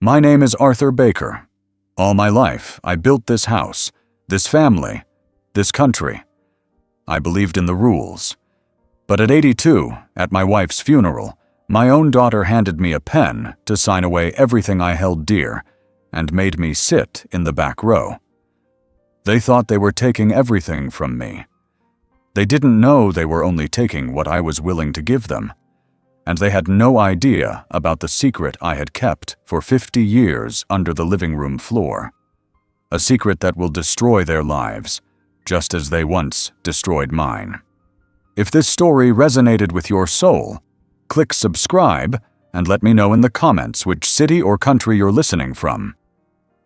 My name is Arthur Baker. All my life, I built this house, this family, this country. I believed in the rules. But at 82, at my wife's funeral, my own daughter handed me a pen to sign away everything I held dear and made me sit in the back row. They thought they were taking everything from me. They didn't know they were only taking what I was willing to give them. And they had no idea about the secret I had kept for 50 years under the living room floor. A secret that will destroy their lives, just as they once destroyed mine. If this story resonated with your soul, click subscribe and let me know in the comments which city or country you're listening from.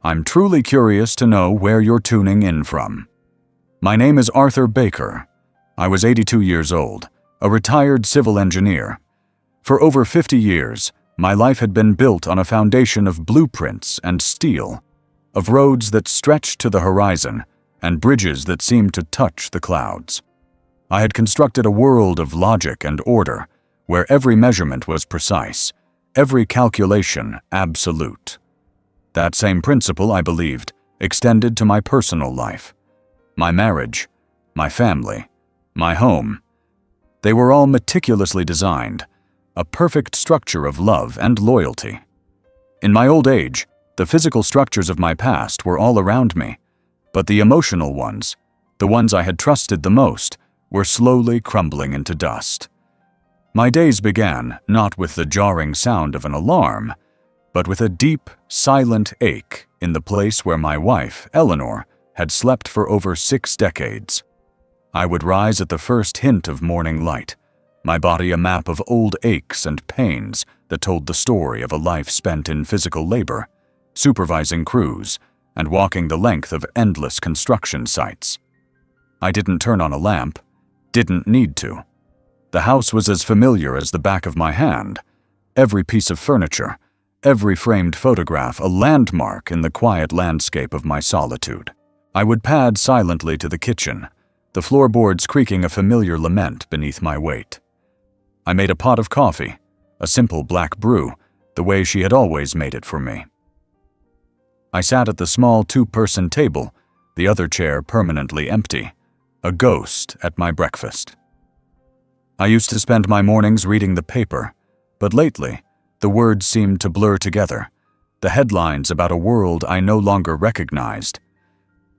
I'm truly curious to know where you're tuning in from. My name is Arthur Baker. I was 82 years old, a retired civil engineer. For over 50 years, my life had been built on a foundation of blueprints and steel, of roads that stretched to the horizon and bridges that seemed to touch the clouds. I had constructed a world of logic and order, where every measurement was precise, every calculation absolute. That same principle, I believed, extended to my personal life, my marriage, my family, my home. They were all meticulously designed, a perfect structure of love and loyalty. In my old age, the physical structures of my past were all around me, but the emotional ones, the ones I had trusted the most, were slowly crumbling into dust. My days began not with the jarring sound of an alarm, but with a deep, silent ache in the place where my wife, Eleanor, had slept for over 6 decades. I would rise at the first hint of morning light, my body a map of old aches and pains that told the story of a life spent in physical labor, supervising crews, and walking the length of endless construction sites. I didn't turn on a lamp, didn't need to. The house was as familiar as the back of my hand, every piece of furniture, every framed photograph a landmark in the quiet landscape of my solitude. I would pad silently to the kitchen, the floorboards creaking a familiar lament beneath my weight. I made a pot of coffee, a simple black brew, the way she had always made it for me. I sat at the small 2-person table, the other chair permanently empty, a ghost at my breakfast. I used to spend my mornings reading the paper, but lately, the words seemed to blur together, the headlines about a world I no longer recognized.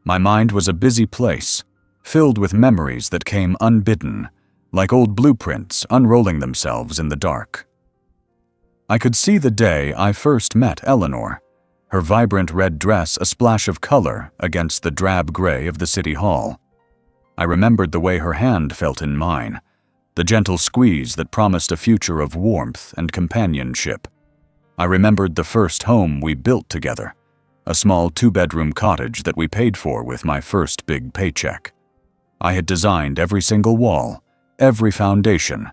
My mind was a busy place, filled with memories that came unbidden, like old blueprints unrolling themselves in the dark. I could see the day I first met Eleanor, her vibrant red dress a splash of color against the drab gray of the city hall. I remembered the way her hand felt in mine, the gentle squeeze that promised a future of warmth and companionship. I remembered the first home we built together, a small 2-bedroom cottage that we paid for with my first big paycheck. I had designed every single wall, every foundation,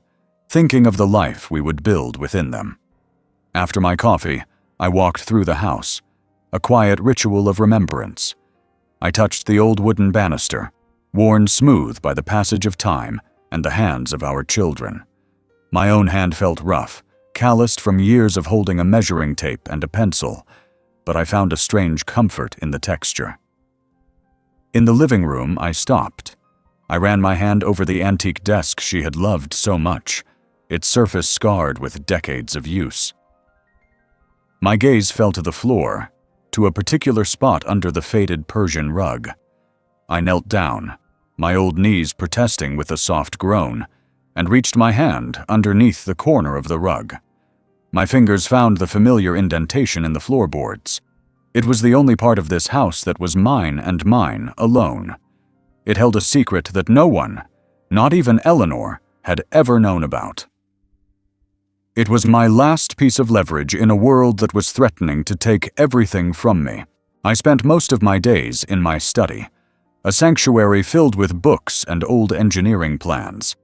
thinking of the life we would build within them. After my coffee, I walked through the house, a quiet ritual of remembrance. I touched the old wooden banister, worn smooth by the passage of time and the hands of our children. My own hand felt rough, calloused from years of holding a measuring tape and a pencil, but I found a strange comfort in the texture. In the living room, I stopped. I ran my hand over the antique desk she had loved so much, its surface scarred with decades of use. My gaze fell to the floor, to a particular spot under the faded Persian rug. I knelt down, my old knees protesting with a soft groan, and reached my hand underneath the corner of the rug. My fingers found the familiar indentation in the floorboards. It was the only part of this house that was mine and mine alone. It held a secret that no one, not even Eleanor, had ever known about. It was my last piece of leverage in a world that was threatening to take everything from me. I spent most of my days in my study, a sanctuary filled with books and old engineering plans.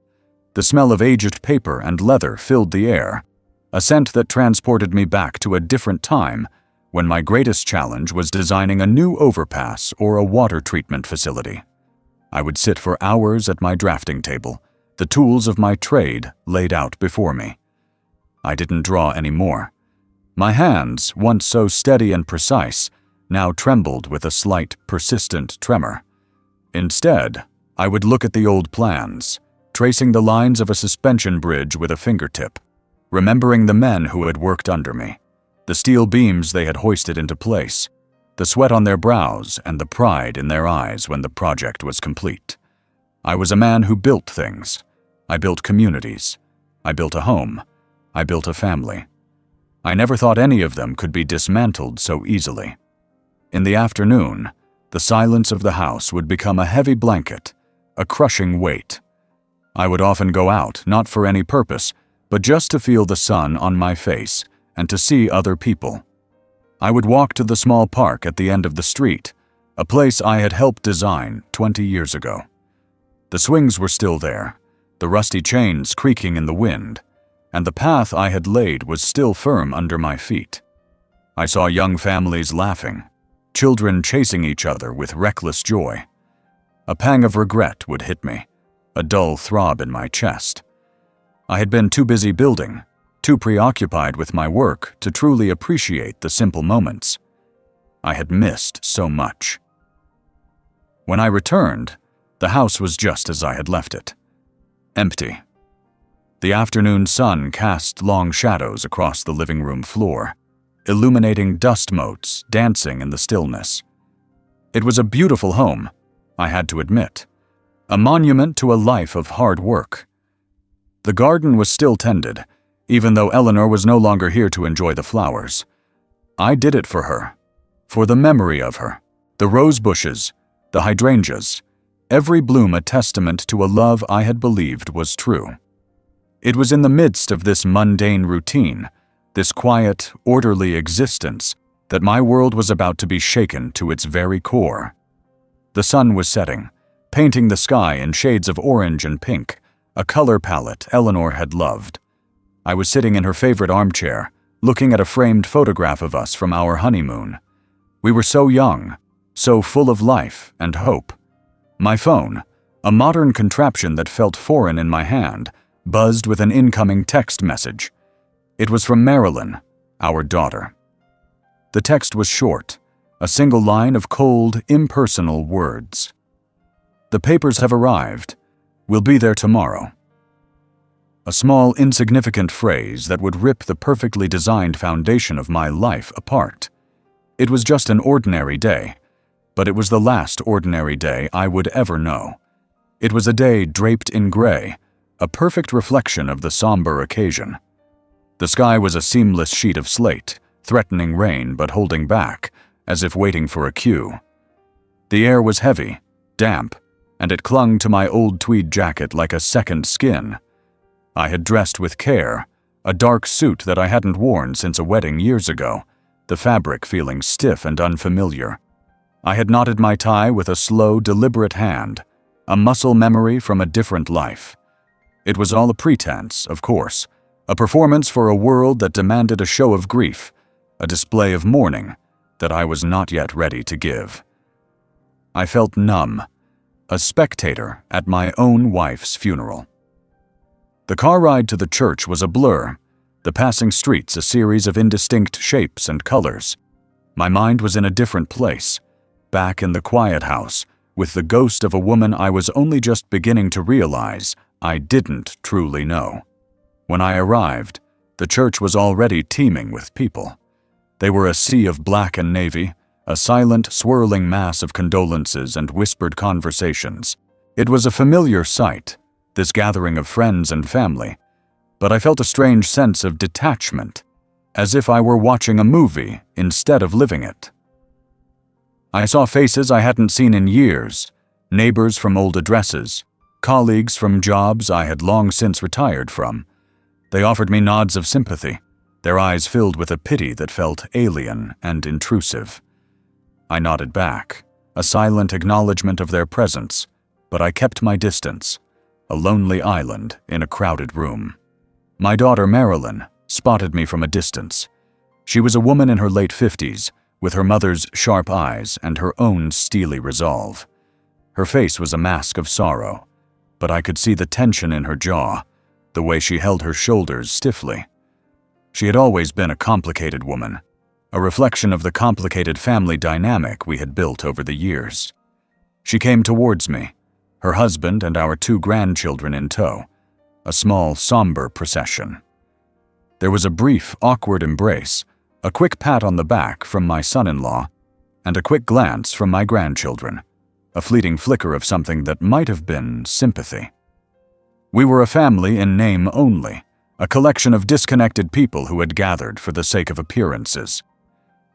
The smell of aged paper and leather filled the air, a scent that transported me back to a different time when my greatest challenge was designing a new overpass or a water treatment facility. I would sit for hours at my drafting table, the tools of my trade laid out before me. I didn't draw anymore. My hands, once so steady and precise, now trembled with a slight, persistent tremor. Instead, I would look at the old plans, tracing the lines of a suspension bridge with a fingertip, remembering the men who had worked under me, the steel beams they had hoisted into place, the sweat on their brows and the pride in their eyes when the project was complete. I was a man who built things. I built communities. I built a home. I built a family. I never thought any of them could be dismantled so easily. In the afternoon, the silence of the house would become a heavy blanket, a crushing weight. I would often go out, not for any purpose, but just to feel the sun on my face and to see other people. I would walk to the small park at the end of the street, a place I had helped design 20 years ago. The swings were still there, the rusty chains creaking in the wind, and the path I had laid was still firm under my feet. I saw young families laughing, children chasing each other with reckless joy. A pang of regret would hit me, a dull throb in my chest. I had been too busy building, too preoccupied with my work to truly appreciate the simple moments. I had missed so much. When I returned, the house was just as I had left it. Empty. The afternoon sun cast long shadows across the living room floor, illuminating dust motes dancing in the stillness. It was a beautiful home, I had to admit, a monument to a life of hard work. The garden was still tended, even though Eleanor was no longer here to enjoy the flowers. I did it for her, for the memory of her, the rose bushes, the hydrangeas, every bloom a testament to a love I had believed was true. It was in the midst of this mundane routine, this quiet, orderly existence, that my world was about to be shaken to its very core. The sun was setting, painting the sky in shades of orange and pink, a color palette Eleanor had loved. I was sitting in her favorite armchair, looking at a framed photograph of us from our honeymoon. We were so young, so full of life and hope. My phone, a modern contraption that felt foreign in my hand, buzzed with an incoming text message. It was from Marilyn, our daughter. The text was short, a single line of cold, impersonal words. "The papers have arrived. We'll be there tomorrow." A small, insignificant phrase that would rip the perfectly designed foundation of my life apart. It was just an ordinary day, but it was the last ordinary day I would ever know. It was a day draped in gray, a perfect reflection of the somber occasion. The sky was a seamless sheet of slate, threatening rain but holding back, as if waiting for a cue. The air was heavy, damp, and it clung to my old tweed jacket like a second skin. I had dressed with care, a dark suit that I hadn't worn since a wedding years ago, the fabric feeling stiff and unfamiliar. I had knotted my tie with a slow, deliberate hand, a muscle memory from a different life. It was all a pretense, of course, a performance for a world that demanded a show of grief, a display of mourning that I was not yet ready to give. I felt numb, a spectator at my own wife's funeral. The car ride to the church was a blur, the passing streets a series of indistinct shapes and colors. My mind was in a different place, back in the quiet house, with the ghost of a woman I was only just beginning to realize I didn't truly know. When I arrived, the church was already teeming with people. They were a sea of black and navy, a silent, swirling mass of condolences and whispered conversations. It was a familiar sight, this gathering of friends and family, but I felt a strange sense of detachment, as if I were watching a movie instead of living it. I saw faces I hadn't seen in years, neighbors from old addresses, colleagues from jobs I had long since retired from. They offered me nods of sympathy, their eyes filled with a pity that felt alien and intrusive. I nodded back, a silent acknowledgement of their presence, but I kept my distance, a lonely island in a crowded room. My daughter Marilyn spotted me from a distance. She was a woman in her late 50s, with her mother's sharp eyes and her own steely resolve. Her face was a mask of sorrow, but I could see the tension in her jaw, the way she held her shoulders stiffly. She had always been a complicated woman, a reflection of the complicated family dynamic we had built over the years. She came towards me, her husband and our 2 grandchildren in tow, a small, somber procession. There was a brief, awkward embrace, a quick pat on the back from my son-in-law, and a quick glance from my grandchildren, a fleeting flicker of something that might have been sympathy. We were a family in name only, a collection of disconnected people who had gathered for the sake of appearances.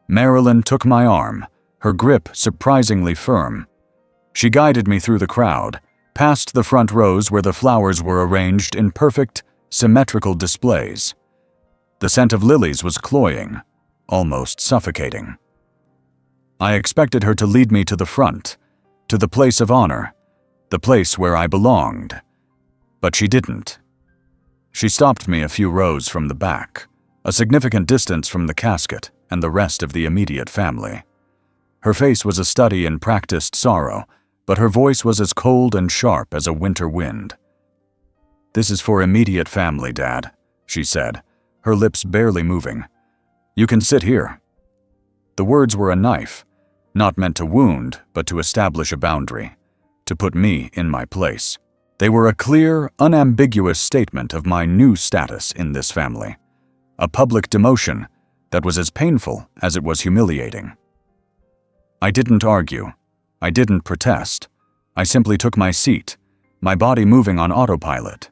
Marilyn took my arm, her grip surprisingly firm. She guided me through the crowd, past the front rows where the flowers were arranged in perfect, symmetrical displays. The scent of lilies was cloying, almost suffocating. I expected her to lead me to the front, to the place of honor, the place where I belonged. But she didn't. She stopped me a few rows from the back, a significant distance from the casket and the rest of the immediate family. Her face was a study in practiced sorrow, but her voice was as cold and sharp as a winter wind. "This is for immediate family, Dad," she said, her lips barely moving. "You can sit here." The words were a knife, not meant to wound, but to establish a boundary, to put me in my place. They were a clear, unambiguous statement of my new status in this family, a public demotion that was as painful as it was humiliating. I didn't argue. I didn't protest. I simply took my seat, my body moving on autopilot.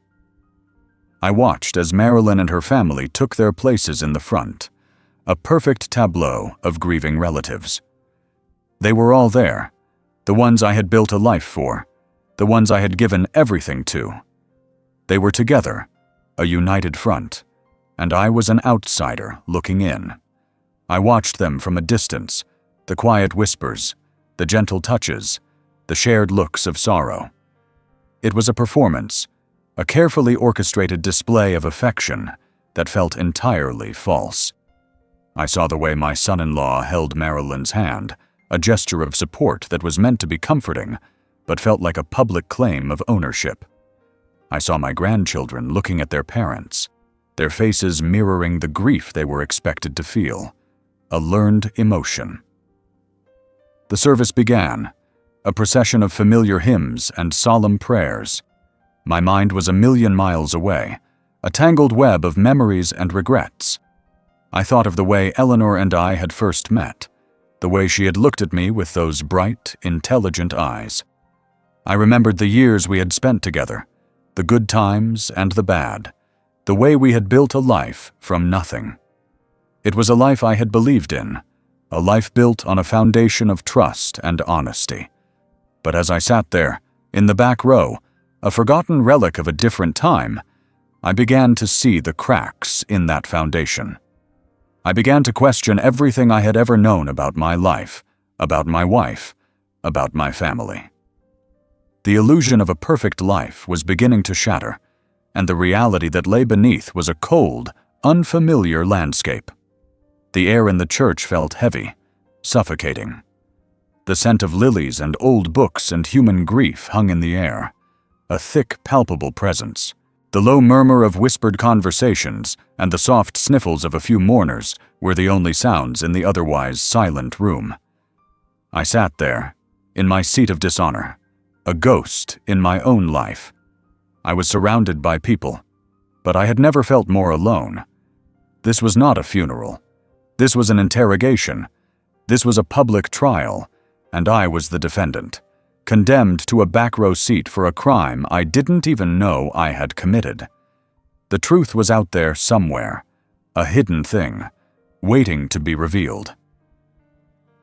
I watched as Marilyn and her family took their places in the front, a perfect tableau of grieving relatives. They were all there, the ones I had built a life for, the ones I had given everything to. They were together, a united front, and I was an outsider looking in. I watched them from a distance, the quiet whispers, the gentle touches, the shared looks of sorrow. It was a performance, a carefully orchestrated display of affection that felt entirely false. I saw the way my son-in-law held Marilyn's hand, a gesture of support that was meant to be comforting, but felt like a public claim of ownership. I saw my grandchildren looking at their parents, their faces mirroring the grief they were expected to feel, a learned emotion. The service began, a procession of familiar hymns and solemn prayers. My mind was a million miles away, a tangled web of memories and regrets. I thought of the way Eleanor and I had first met, the way she had looked at me with those bright, intelligent eyes. I remembered the years we had spent together, the good times and the bad, the way we had built a life from nothing. It was a life I had believed in, a life built on a foundation of trust and honesty. But as I sat there, in the back row, a forgotten relic of a different time, I began to see the cracks in that foundation. I began to question everything I had ever known about my life, about my wife, about my family. The illusion of a perfect life was beginning to shatter, and the reality that lay beneath was a cold, unfamiliar landscape. The air in the church felt heavy, suffocating. The scent of lilies and old books and human grief hung in the air, a thick, palpable presence. The low murmur of whispered conversations and the soft sniffles of a few mourners were the only sounds in the otherwise silent room. I sat there, in my seat of dishonor, a ghost in my own life. I was surrounded by people, but I had never felt more alone. This was not a funeral. This was an interrogation. This was a public trial, and I was the defendant, condemned to a back row seat for a crime I didn't even know I had committed. The truth was out there somewhere, a hidden thing, waiting to be revealed.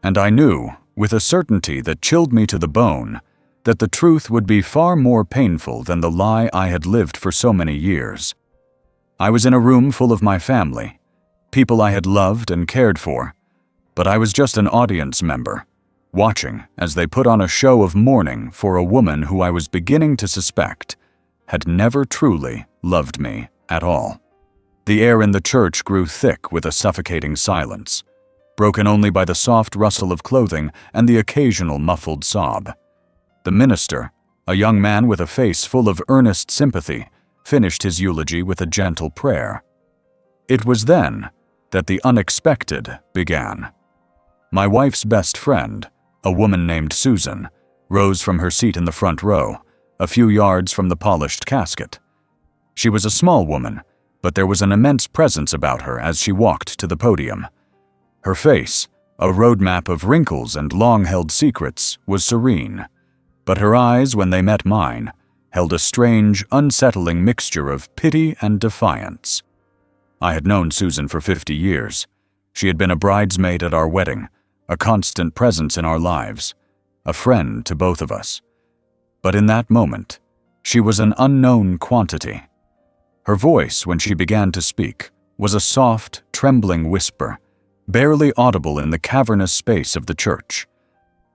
And I knew, with a certainty that chilled me to the bone, that the truth would be far more painful than the lie I had lived for so many years. I was in a room full of my family, people I had loved and cared for, but I was just an audience member, watching as they put on a show of mourning for a woman who I was beginning to suspect had never truly loved me at all. The air in the church grew thick with a suffocating silence, broken only by the soft rustle of clothing and the occasional muffled sob. The minister, a young man with a face full of earnest sympathy, finished his eulogy with a gentle prayer. It was then that the unexpected began. My wife's best friend, a woman named Susan, rose from her seat in the front row, a few yards from the polished casket. She was a small woman, but there was an immense presence about her as she walked to the podium. Her face, a roadmap of wrinkles and long-held secrets, was serene, but her eyes, when they met mine, held a strange, unsettling mixture of pity and defiance. I had known Susan for 50 years. She had been a bridesmaid at our wedding, a constant presence in our lives, a friend to both of us. But in that moment, she was an unknown quantity. Her voice, when she began to speak, was a soft, trembling whisper, barely audible in the cavernous space of the church.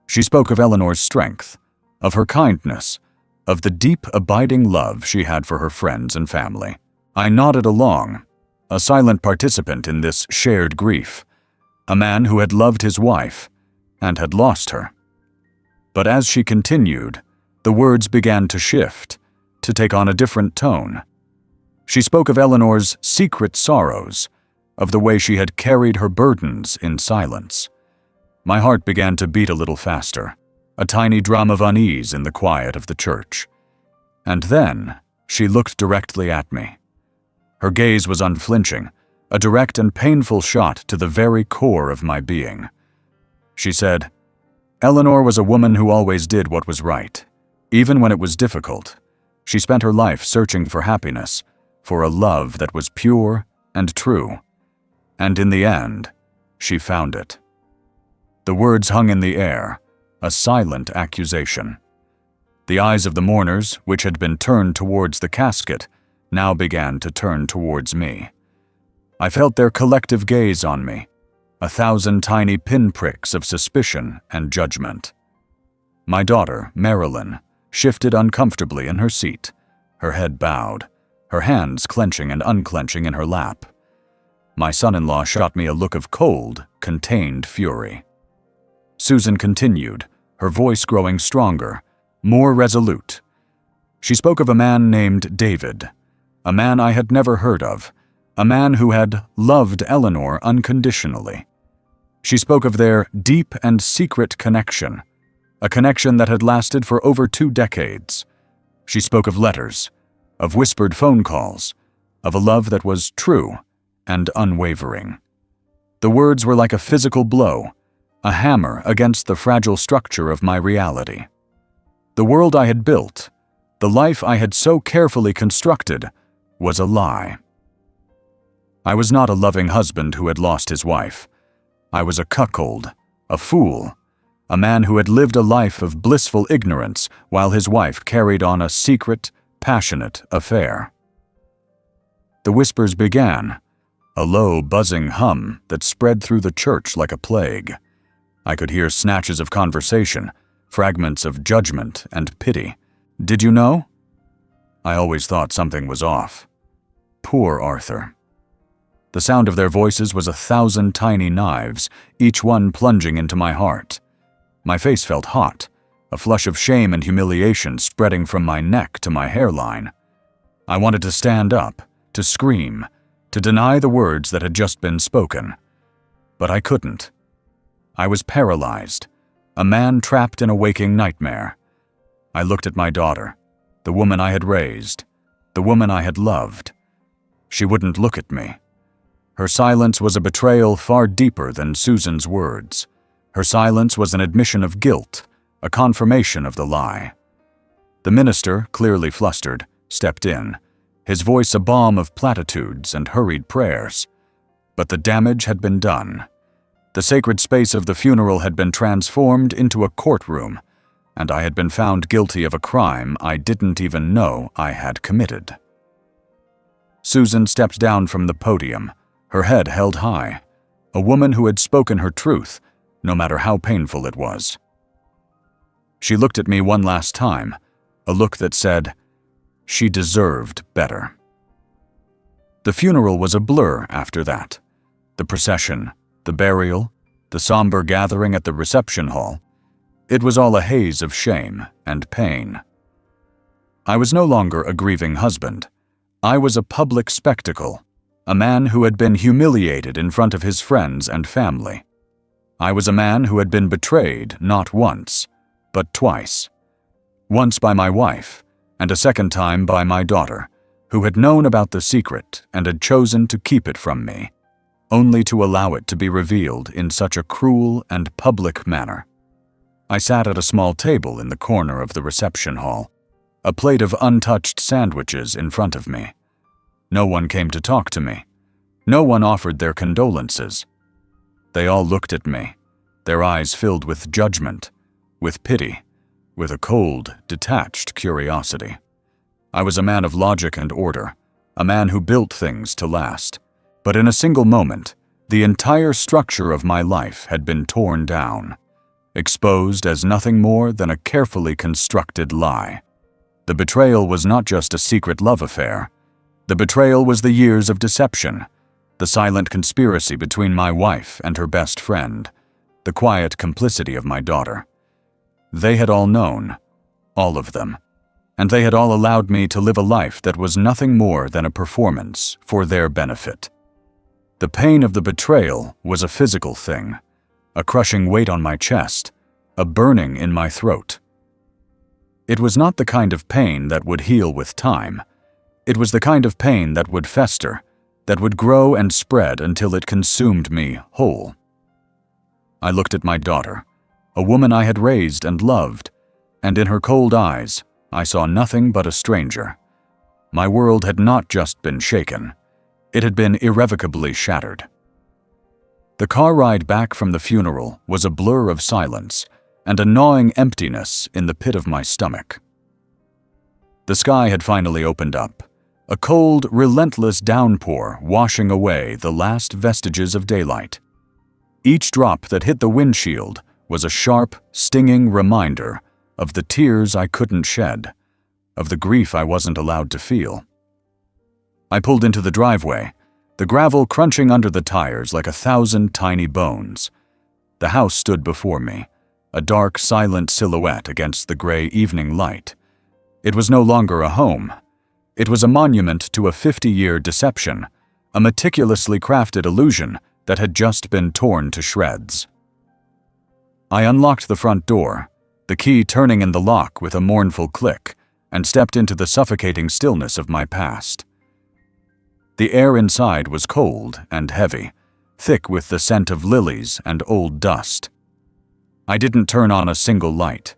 She spoke of Eleanor's strength, of her kindness, of the deep, abiding love she had for her friends and family. I nodded along, a silent participant in this shared grief, a man who had loved his wife and had lost her. But as she continued, the words began to shift, to take on a different tone. She spoke of Eleanor's secret sorrows, of the way she had carried her burdens in silence. My heart began to beat a little faster, a tiny drum of unease in the quiet of the church. And then she looked directly at me. Her gaze was unflinching, a direct and painful shot to the very core of my being. She said, "Eleanor was a woman who always did what was right, even when it was difficult. She spent her life searching for happiness, for a love that was pure and true. And in the end, she found it." The words hung in the air, a silent accusation. The eyes of the mourners, which had been turned towards the casket, now began to turn towards me. I felt their collective gaze on me, 1,000 tiny pinpricks of suspicion and judgment. My daughter, Marilyn, shifted uncomfortably in her seat, her head bowed, her hands clenching and unclenching in her lap. My son-in-law shot me a look of cold, contained fury. Susan continued, her voice growing stronger, more resolute. She spoke of a man named David, a man I had never heard of, a man who had loved Eleanor unconditionally. She spoke of their deep and secret connection, a connection that had lasted for over 2 decades. She spoke of letters, of whispered phone calls, of a love that was true and unwavering. The words were like a physical blow, a hammer against the fragile structure of my reality. The world I had built, the life I had so carefully constructed, was a lie. I was not a loving husband who had lost his wife. I was a cuckold, a fool, a man who had lived a life of blissful ignorance while his wife carried on a secret, passionate affair. The whispers began, a low, buzzing hum that spread through the church like a plague. I could hear snatches of conversation, fragments of judgment and pity. "Did you know?" I always thought something was off. Poor Arthur. The sound of their voices was 1,000 tiny knives, each one plunging into my heart. My face felt hot, a flush of shame and humiliation spreading from my neck to my hairline. I wanted to stand up, to scream, to deny the words that had just been spoken. But I couldn't. I was paralyzed, a man trapped in a waking nightmare. I looked at my daughter, the woman I had raised, the woman I had loved. She wouldn't look at me. Her silence was a betrayal far deeper than Susan's words. Her silence was an admission of guilt, a confirmation of the lie. The minister, clearly flustered, stepped in, his voice a balm of platitudes and hurried prayers. But the damage had been done. The sacred space of the funeral had been transformed into a courtroom, and I had been found guilty of a crime I didn't even know I had committed. Susan stepped down from the podium, her head held high, a woman who had spoken her truth, no matter how painful it was. She looked at me one last time, a look that said, she deserved better. The funeral was a blur after that. The procession, the burial, the somber gathering at the reception hall, it was all a haze of shame and pain. I was no longer a grieving husband. I was a public spectacle, a man who had been humiliated in front of his friends and family. I was a man who had been betrayed not once, but twice. Once by my wife, and a second time by my daughter, who had known about the secret and had chosen to keep it from me, only to allow it to be revealed in such a cruel and public manner. I sat at a small table in the corner of the reception hall, a plate of untouched sandwiches in front of me. No one came to talk to me. No one offered their condolences. They all looked at me, their eyes filled with judgment, with pity, with a cold, detached curiosity. I was a man of logic and order, a man who built things to last. But in a single moment, the entire structure of my life had been torn down, exposed as nothing more than a carefully constructed lie. The betrayal was not just a secret love affair. The betrayal was the years of deception, the silent conspiracy between my wife and her best friend, the quiet complicity of my daughter. They had all known, all of them, and they had all allowed me to live a life that was nothing more than a performance for their benefit. The pain of the betrayal was a physical thing, a crushing weight on my chest, a burning in my throat. It was not the kind of pain that would heal with time. It was the kind of pain that would fester, that would grow and spread until it consumed me whole. I looked at my daughter, a woman I had raised and loved, and in her cold eyes, I saw nothing but a stranger. My world had not just been shaken. It had been irrevocably shattered. The car ride back from the funeral was a blur of silence and a gnawing emptiness in the pit of my stomach. The sky had finally opened up, a cold, relentless downpour washing away the last vestiges of daylight. Each drop that hit the windshield was a sharp, stinging reminder of the tears I couldn't shed, of the grief I wasn't allowed to feel. I pulled into the driveway, the gravel crunching under the tires like 1,000 tiny bones. The house stood before me, a dark, silent silhouette against the gray evening light. It was no longer a home. It was a monument to a 50-year deception, a meticulously crafted illusion that had just been torn to shreds. I unlocked the front door, the key turning in the lock with a mournful click, and stepped into the suffocating stillness of my past. The air inside was cold and heavy, thick with the scent of lilies and old dust. I didn't turn on a single light.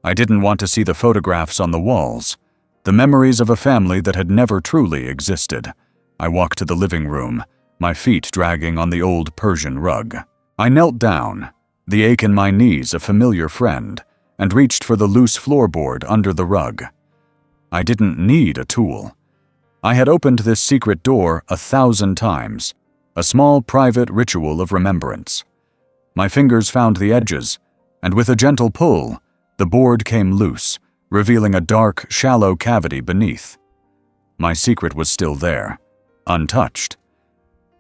I didn't want to see the photographs on the walls, the memories of a family that had never truly existed. I walked to the living room, my feet dragging on the old Persian rug. I knelt down, the ache in my knees a familiar friend, and reached for the loose floorboard under the rug. I didn't need a tool. I had opened this secret door 1,000 times, a small private ritual of remembrance. My fingers found the edges, and with a gentle pull, the board came loose, revealing a dark, shallow cavity beneath. My secret was still there, untouched.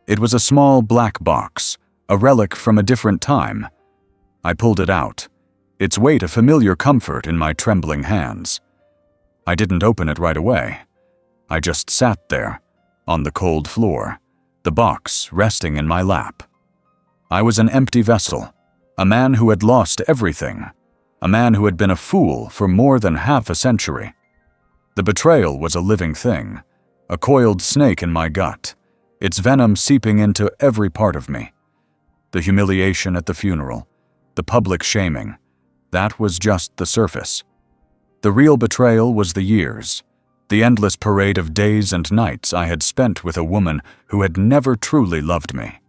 It was a small black box, a relic from a different time. I pulled it out, its weight a familiar comfort in my trembling hands. I didn't open it right away. I just sat there, on the cold floor, the box resting in my lap. I was an empty vessel, a man who had lost everything, a man who had been a fool for more than half a century. The betrayal was a living thing, a coiled snake in my gut, its venom seeping into every part of me. The humiliation at the funeral, the public shaming, that was just the surface. The real betrayal was the years, the endless parade of days and nights I had spent with a woman who had never truly loved me.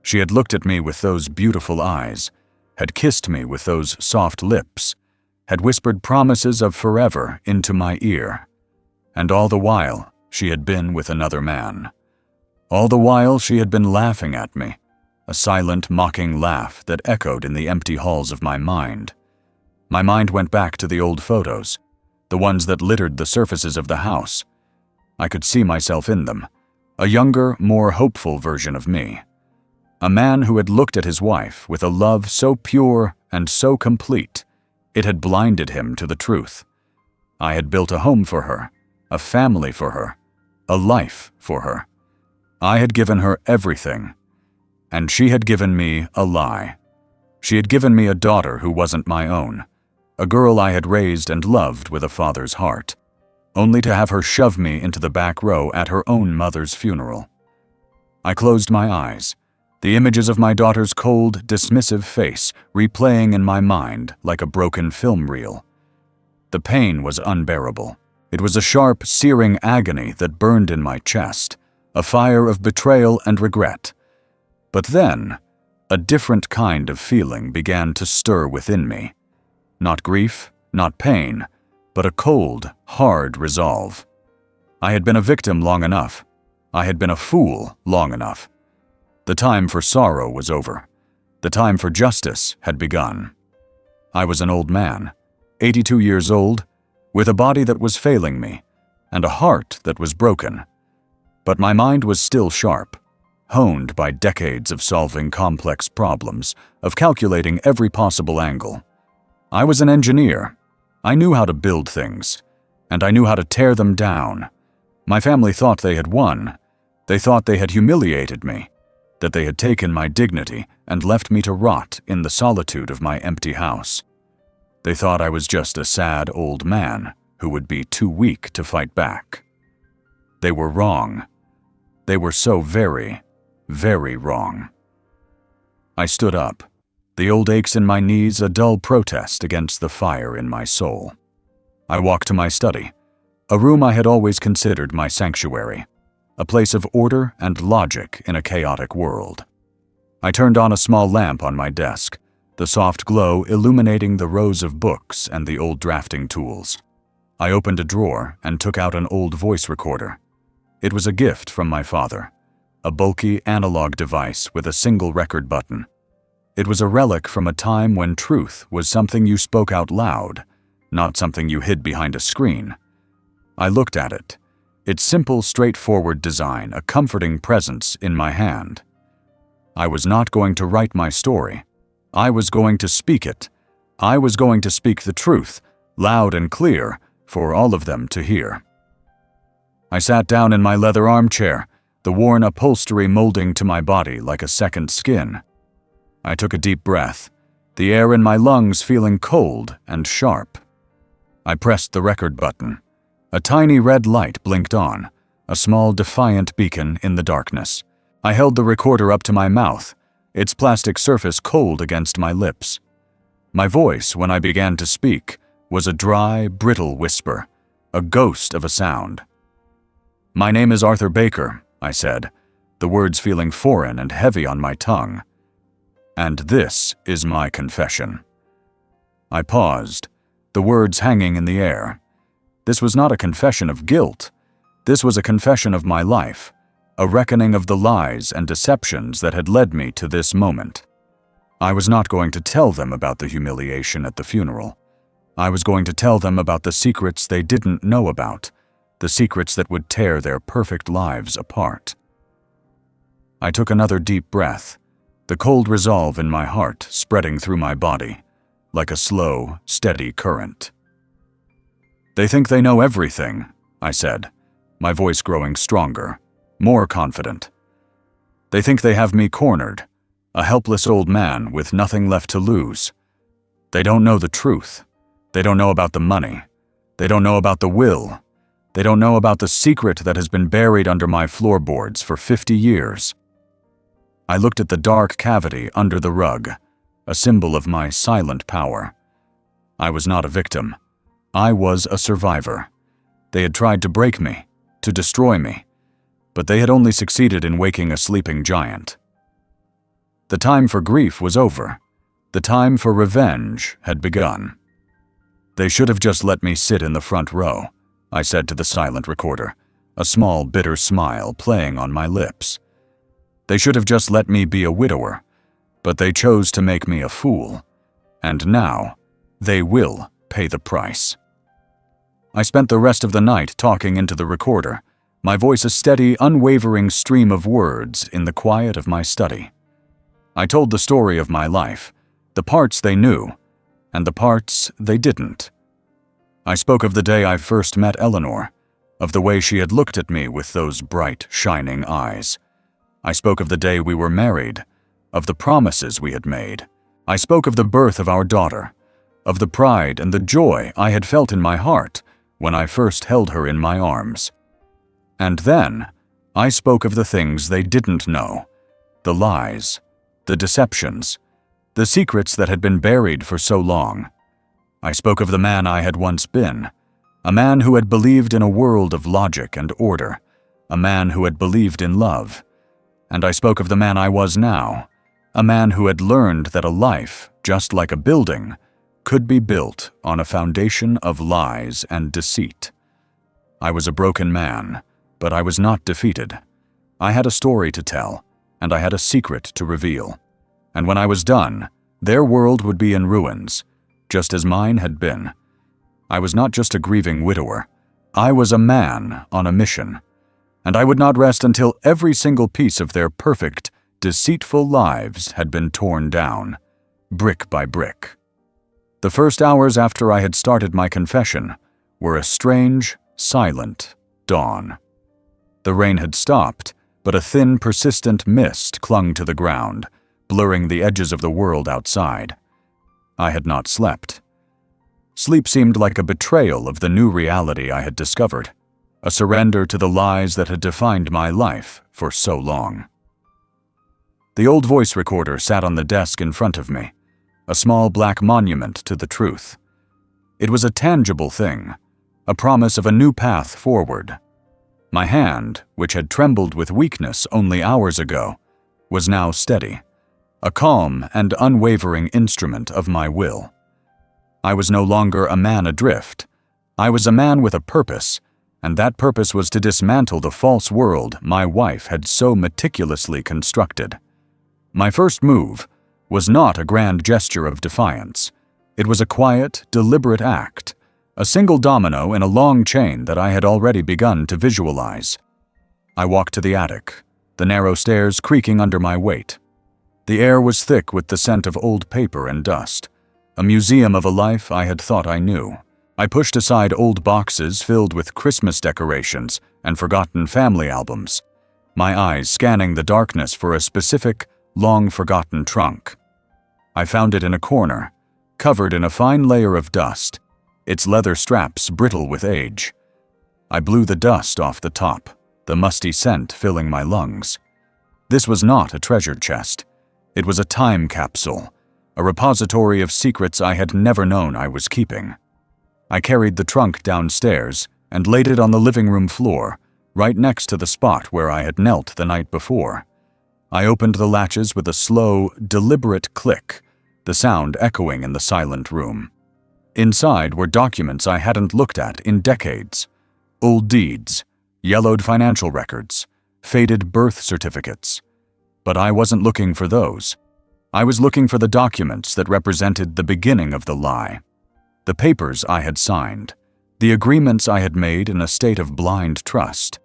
She had looked at me with those beautiful eyes, had kissed me with those soft lips, had whispered promises of forever into my ear. And all the while, she had been with another man. All the while, she had been laughing at me, a silent, mocking laugh that echoed in the empty halls of my mind. My mind went back to the old photos, the ones that littered the surfaces of the house. I could see myself in them, a younger, more hopeful version of me. A man who had looked at his wife with a love so pure and so complete, it had blinded him to the truth. I had built a home for her, a family for her, a life for her. I had given her everything, and she had given me a lie. She had given me a daughter who wasn't my own, a girl I had raised and loved with a father's heart, only to have her shove me into the back row at her own mother's funeral. I closed my eyes, the images of my daughter's cold, dismissive face replaying in my mind like a broken film reel. The pain was unbearable. It was a sharp, searing agony that burned in my chest, a fire of betrayal and regret. But then, a different kind of feeling began to stir within me. Not grief, not pain, but a cold, hard resolve. I had been a victim long enough. I had been a fool long enough. The time for sorrow was over. The time for justice had begun. I was an old man, 82 years old, with a body that was failing me, and a heart that was broken. But my mind was still sharp, honed by decades of solving complex problems, of calculating every possible angle. I was an engineer. I knew how to build things, and I knew how to tear them down. My family thought they had won. They thought they had humiliated me, that they had taken my dignity and left me to rot in the solitude of my empty house. They thought I was just a sad old man who would be too weak to fight back. They were wrong. They were so very, very wrong. I stood up, the old aches in my knees a dull protest against the fire in my soul. I walked to my study, a room I had always considered my sanctuary, a place of order and logic in a chaotic world. I turned on a small lamp on my desk, the soft glow illuminating the rows of books and the old drafting tools. I opened a drawer and took out an old voice recorder. It was a gift from my father, a bulky analog device with a single record button. It was a relic from a time when truth was something you spoke out loud, not something you hid behind a screen. I looked at it, its simple, straightforward design a comforting presence in my hand. I was not going to write my story. I was going to speak it. I was going to speak the truth, loud and clear, for all of them to hear. I sat down in my leather armchair, the worn upholstery molding to my body like a second skin. I took a deep breath, the air in my lungs feeling cold and sharp. I pressed the record button. A tiny red light blinked on, a small defiant beacon in the darkness. I held the recorder up to my mouth, its plastic surface cold against my lips. My voice, when I began to speak, was a dry, brittle whisper, a ghost of a sound. "My name is Arthur Baker," I said, the words feeling foreign and heavy on my tongue. "And this is my confession." I paused, the words hanging in the air. This was not a confession of guilt. This was a confession of my life, a reckoning of the lies and deceptions that had led me to this moment. I was not going to tell them about the humiliation at the funeral. I was going to tell them about the secrets they didn't know about, the secrets that would tear their perfect lives apart. I took another deep breath, the cold resolve in my heart spreading through my body, like a slow, steady current. "They think they know everything," I said, my voice growing stronger, more confident. "They think they have me cornered, a helpless old man with nothing left to lose. They don't know the truth. They don't know about the money. They don't know about the will. They don't know about the secret that has been buried under my floorboards for 50 years. I looked at the dark cavity under the rug, a symbol of my silent power. I was not a victim. I was a survivor. They had tried to break me, to destroy me, but they had only succeeded in waking a sleeping giant. The time for grief was over. The time for revenge had begun. "They should have just let me sit in the front row," I said to the silent recorder, a small, bitter smile playing on my lips. "They should have just let me be a widower, but they chose to make me a fool. And now, they will pay the price." I spent the rest of the night talking into the recorder, my voice a steady, unwavering stream of words in the quiet of my study. I told the story of my life, the parts they knew, and the parts they didn't. I spoke of the day I first met Eleanor, of the way she had looked at me with those bright, shining eyes, I spoke of the day we were married, of the promises we had made. I spoke of the birth of our daughter, of the pride and the joy I had felt in my heart when I first held her in my arms. And then, I spoke of the things they didn't know, the lies, the deceptions, the secrets that had been buried for so long. I spoke of the man I had once been, a man who had believed in a world of logic and order, a man who had believed in love. And I spoke of the man I was now, a man who had learned that a life, just like a building, could be built on a foundation of lies and deceit. I was a broken man, but I was not defeated. I had a story to tell, and I had a secret to reveal. And when I was done, their world would be in ruins, just as mine had been. I was not just a grieving widower. I was a man on a mission, and I would not rest until every single piece of their perfect, deceitful lives had been torn down, brick by brick. The first hours after I had started my confession were a strange, silent dawn. The rain had stopped, but a thin, persistent mist clung to the ground, blurring the edges of the world outside. I had not slept. Sleep seemed like a betrayal of the new reality I had discovered, a surrender to the lies that had defined my life for so long. The old voice recorder sat on the desk in front of me, a small black monument to the truth. It was a tangible thing, a promise of a new path forward. My hand, which had trembled with weakness only hours ago, was now steady, a calm and unwavering instrument of my will. I was no longer a man adrift. I was a man with a purpose, and that purpose was to dismantle the false world my wife had so meticulously constructed. My first move was not a grand gesture of defiance. It was a quiet, deliberate act, a single domino in a long chain that I had already begun to visualize. I walked to the attic, the narrow stairs creaking under my weight. The air was thick with the scent of old paper and dust, a museum of a life I had thought I knew. I pushed aside old boxes filled with Christmas decorations and forgotten family albums, my eyes scanning the darkness for a specific, long-forgotten trunk. I found it in a corner, covered in a fine layer of dust, its leather straps brittle with age. I blew the dust off the top, the musty scent filling my lungs. This was not a treasure chest. It was a time capsule, a repository of secrets I had never known I was keeping. I carried the trunk downstairs and laid it on the living room floor, right next to the spot where I had knelt the night before. I opened the latches with a slow, deliberate click, the sound echoing in the silent room. Inside were documents I hadn't looked at in decades. Old deeds, yellowed financial records, faded birth certificates. But I wasn't looking for those. I was looking for the documents that represented the beginning of the lie. The papers I had signed, the agreements I had made in a state of blind trust,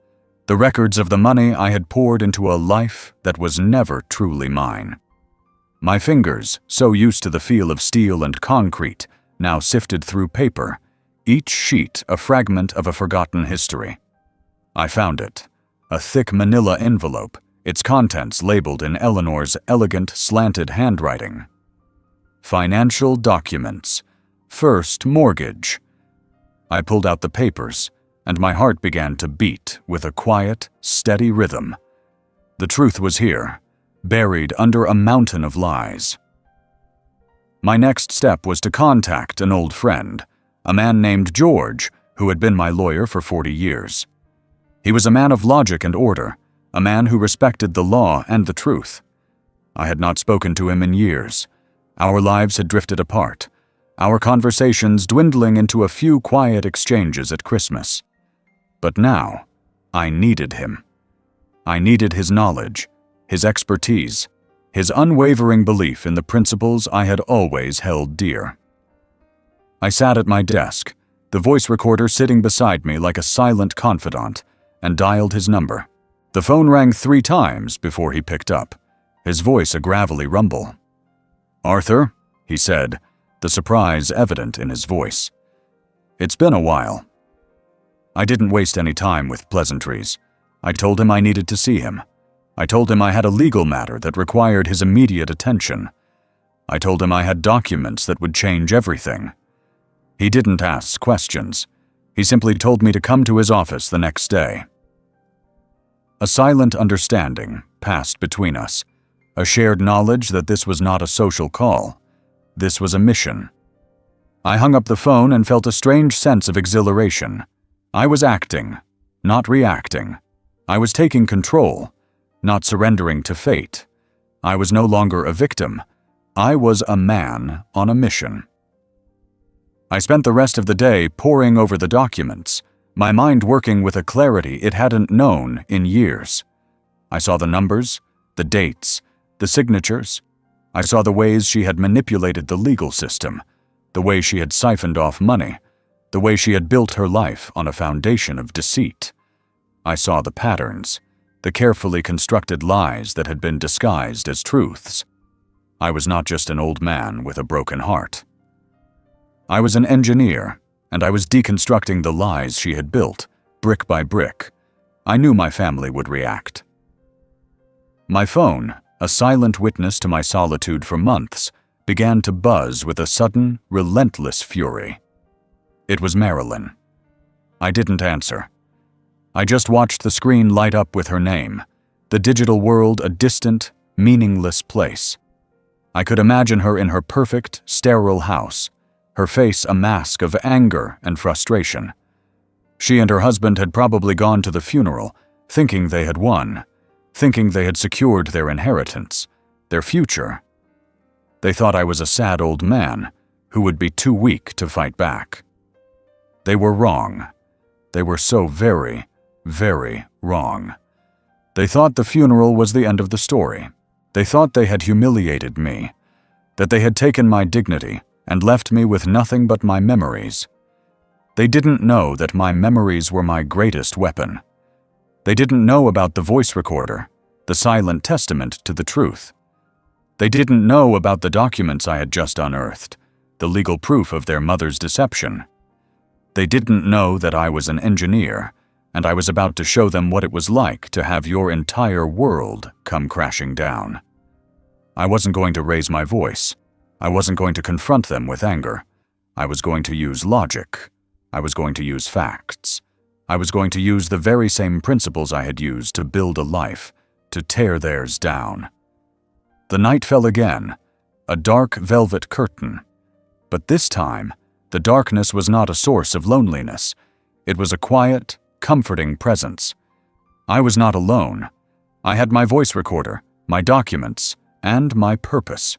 the records of the money I had poured into a life that was never truly mine. My fingers, so used to the feel of steel and concrete, now sifted through paper, each sheet a fragment of a forgotten history. I found it, a thick manila envelope, its contents labeled in Eleanor's elegant, slanted handwriting. Financial documents. First mortgage. I pulled out the papers, and my heart began to beat with a quiet, steady rhythm. The truth was here, buried under a mountain of lies. My next step was to contact an old friend, a man named George, who had been my lawyer for 40 years. He was a man of logic and order, a man who respected the law and the truth. I had not spoken to him in years. Our lives had drifted apart, our conversations dwindling into a few quiet exchanges at Christmas. But now, I needed him. I needed his knowledge, his expertise, his unwavering belief in the principles I had always held dear. I sat at my desk, the voice recorder sitting beside me like a silent confidant, and dialed his number. The phone rang 3 times before he picked up, his voice a gravelly rumble. "Arthur," he said, the surprise evident in his voice. "It's been a while." I didn't waste any time with pleasantries. I told him I needed to see him. I told him I had a legal matter that required his immediate attention. I told him I had documents that would change everything. He didn't ask questions. He simply told me to come to his office the next day. A silent understanding passed between us, a shared knowledge that this was not a social call. This was a mission. I hung up the phone and felt a strange sense of exhilaration. I was acting, not reacting. I was taking control, not surrendering to fate. I was no longer a victim. I was a man on a mission. I spent the rest of the day poring over the documents, my mind working with a clarity it hadn't known in years. I saw the numbers, the dates, the signatures. I saw the ways she had manipulated the legal system, the way she had siphoned off money, the way she had built her life on a foundation of deceit. I saw the patterns, the carefully constructed lies that had been disguised as truths. I was not just an old man with a broken heart. I was an engineer, and I was deconstructing the lies she had built, brick by brick. I knew my family would react. My phone, a silent witness to my solitude for months, began to buzz with a sudden, relentless fury. It was Marilyn. I didn't answer. I just watched the screen light up with her name, the digital world a distant, meaningless place. I could imagine her in her perfect, sterile house, her face a mask of anger and frustration. She and her husband had probably gone to the funeral, thinking they had won, thinking they had secured their inheritance, their future. They thought I was a sad old man who would be too weak to fight back. They were wrong. They were so very, very wrong. They thought the funeral was the end of the story. They thought they had humiliated me, that they had taken my dignity and left me with nothing but my memories. They didn't know that my memories were my greatest weapon. They didn't know about the voice recorder, the silent testament to the truth. They didn't know about the documents I had just unearthed, the legal proof of their mother's deception. They didn't know that I was an engineer, and I was about to show them what it was like to have your entire world come crashing down. I wasn't going to raise my voice. I wasn't going to confront them with anger. I was going to use logic. I was going to use facts. I was going to use the very same principles I had used to build a life, to tear theirs down. The night fell again, a dark velvet curtain. But this time, the darkness was not a source of loneliness. It was a quiet, comforting presence. I was not alone. I had my voice recorder, my documents, and my purpose.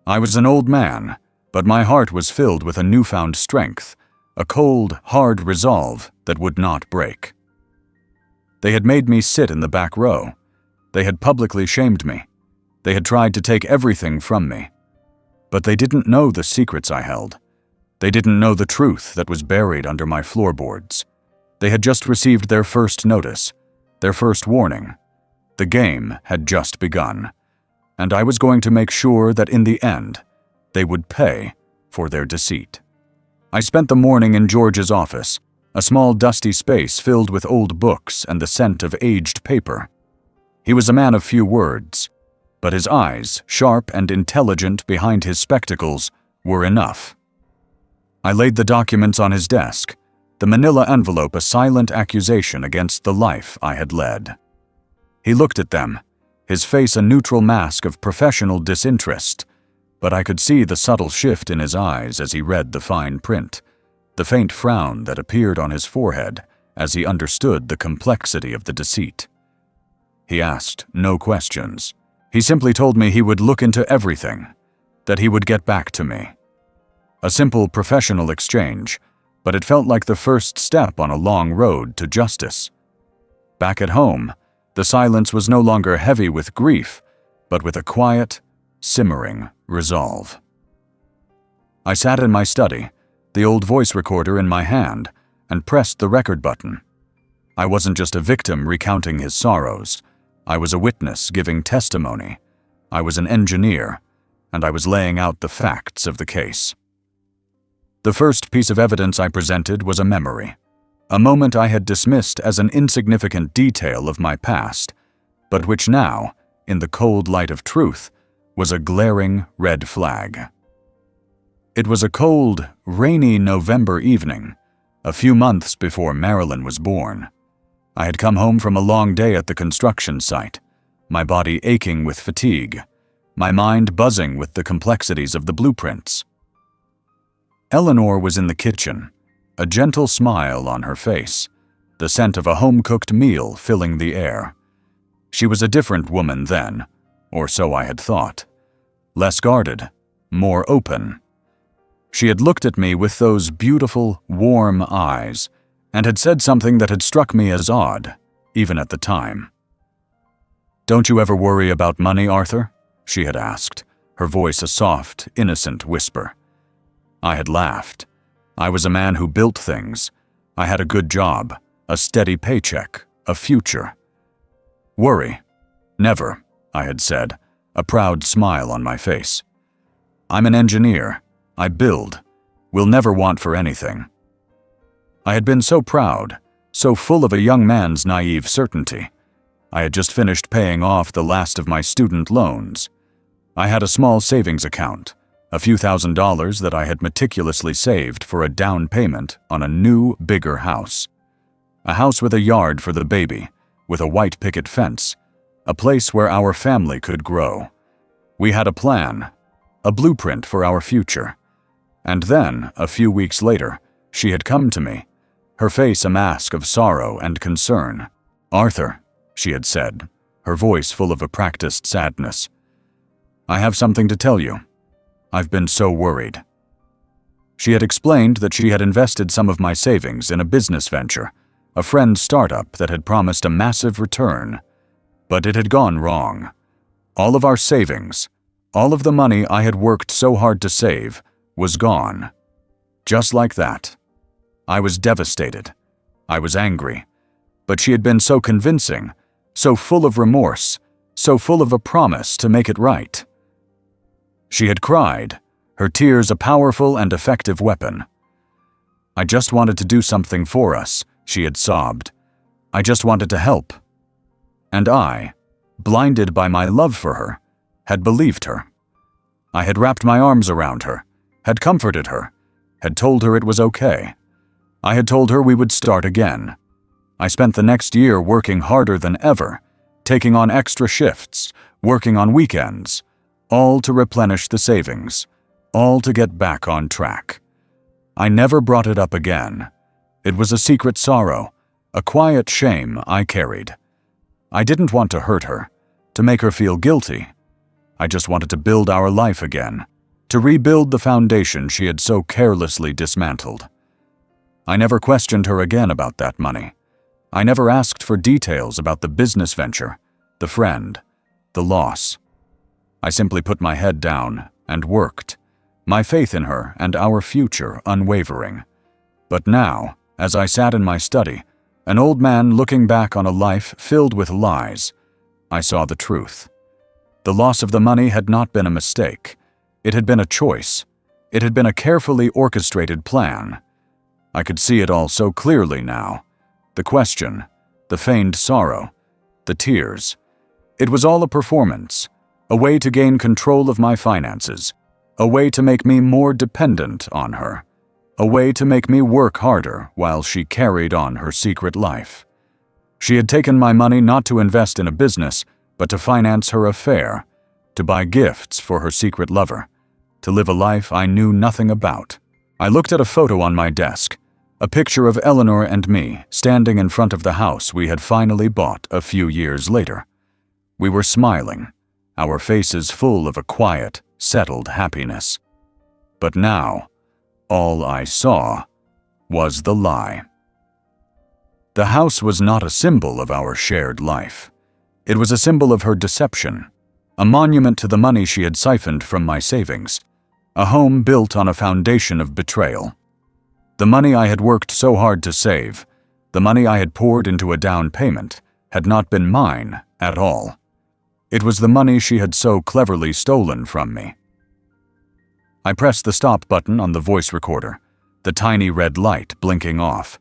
I was an old man, but my heart was filled with a newfound strength, a cold, hard resolve that would not break. They had made me sit in the back row. They had publicly shamed me. They had tried to take everything from me. But they didn't know the secrets I held. They didn't know the truth that was buried under my floorboards. They had just received their first notice, their first warning. The game had just begun, and I was going to make sure that in the end, they would pay for their deceit. I spent the morning in George's office, a small dusty space filled with old books and the scent of aged paper. He was a man of few words, but his eyes, sharp and intelligent behind his spectacles, were enough. I laid the documents on his desk, the manila envelope a silent accusation against the life I had led. He looked at them, his face a neutral mask of professional disinterest, but I could see the subtle shift in his eyes as he read the fine print, the faint frown that appeared on his forehead as he understood the complexity of the deceit. He asked no questions. He simply told me he would look into everything, that he would get back to me. A simple professional exchange, but it felt like the first step on a long road to justice. Back at home, the silence was no longer heavy with grief, but with a quiet, simmering resolve. I sat in my study, the old voice recorder in my hand, and pressed the record button. I wasn't just a victim recounting his sorrows. I was a witness giving testimony. I was an engineer, and I was laying out the facts of the case. The first piece of evidence I presented was a memory, a moment I had dismissed as an insignificant detail of my past, but which now, in the cold light of truth, was a glaring red flag. It was a cold, rainy November evening, a few months before Marilyn was born. I had come home from a long day at the construction site, my body aching with fatigue, my mind buzzing with the complexities of the blueprints. Eleanor was in the kitchen, a gentle smile on her face, the scent of a home-cooked meal filling the air. She was a different woman then, or so I had thought. Less guarded, more open. She had looked at me with those beautiful, warm eyes, and had said something that had struck me as odd, even at the time. "Don't you ever worry about money, Arthur?" she had asked, her voice a soft, innocent whisper. I had laughed. I was a man who built things. I had a good job, a steady paycheck, a future. "Worry? Never," I had said, a proud smile on my face. "I'm an engineer. I build. We'll never want for anything." I had been so proud, so full of a young man's naive certainty. I had just finished paying off the last of my student loans. I had a small savings account, a few $1,000s that I had meticulously saved for a down payment on a new, bigger house. A house with a yard for the baby, with a white picket fence, a place where our family could grow. We had a plan, a blueprint for our future. And then, a few weeks later, she had come to me, her face a mask of sorrow and concern. "Arthur," she had said, her voice full of a practiced sadness, "I have something to tell you. I've been so worried." She had explained that she had invested some of my savings in a business venture, a friend's startup that had promised a massive return. But it had gone wrong. All of our savings, all of the money I had worked so hard to save, was gone. Just like that. I was devastated. I was angry. But she had been so convincing, so full of remorse, so full of a promise to make it right. She had cried, her tears a powerful and effective weapon. "I just wanted to do something for us," she had sobbed. "I just wanted to help." And I, blinded by my love for her, had believed her. I had wrapped my arms around her, had comforted her, had told her it was okay. I had told her we would start again. I spent the next year working harder than ever, taking on extra shifts, working on weekends, all to replenish the savings, all to get back on track. I never brought it up again. It was a secret sorrow, a quiet shame I carried. I didn't want to hurt her, to make her feel guilty. I just wanted to build our life again, to rebuild the foundation she had so carelessly dismantled. I never questioned her again about that money. I never asked for details about the business venture, the friend, the loss. I simply put my head down and worked, my faith in her and our future unwavering. But now, as I sat in my study, an old man looking back on a life filled with lies, I saw the truth. The loss of the money had not been a mistake. It had been a choice. It had been a carefully orchestrated plan. I could see it all so clearly now. The question, the feigned sorrow, the tears. It was all a performance, a way to gain control of my finances, a way to make me more dependent on her, a way to make me work harder while she carried on her secret life. She had taken my money not to invest in a business, but to finance her affair, to buy gifts for her secret lover, to live a life I knew nothing about. I looked at a photo on my desk, a picture of Eleanor and me standing in front of the house we had finally bought a few years later. We were smiling, our faces full of a quiet, settled happiness. But now, all I saw was the lie. The house was not a symbol of our shared life. It was a symbol of her deception, a monument to the money she had siphoned from my savings, a home built on a foundation of betrayal. The money I had worked so hard to save, the money I had poured into a down payment, had not been mine at all. It was the money she had so cleverly stolen from me. I pressed the stop button on the voice recorder, the tiny red light blinking off.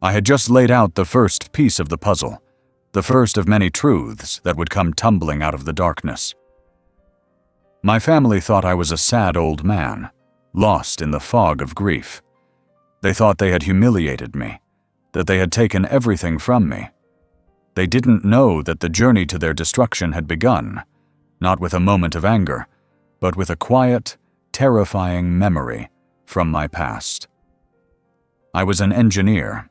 I had just laid out the first piece of the puzzle. the first of many truths that would come tumbling out of the darkness. My family thought I was a sad old man, lost in the fog of grief. They thought they had humiliated me, that they had taken everything from me. They didn't know that the journey to their destruction had begun, not with a moment of anger, but with a quiet, terrifying memory from my past. I was an engineer.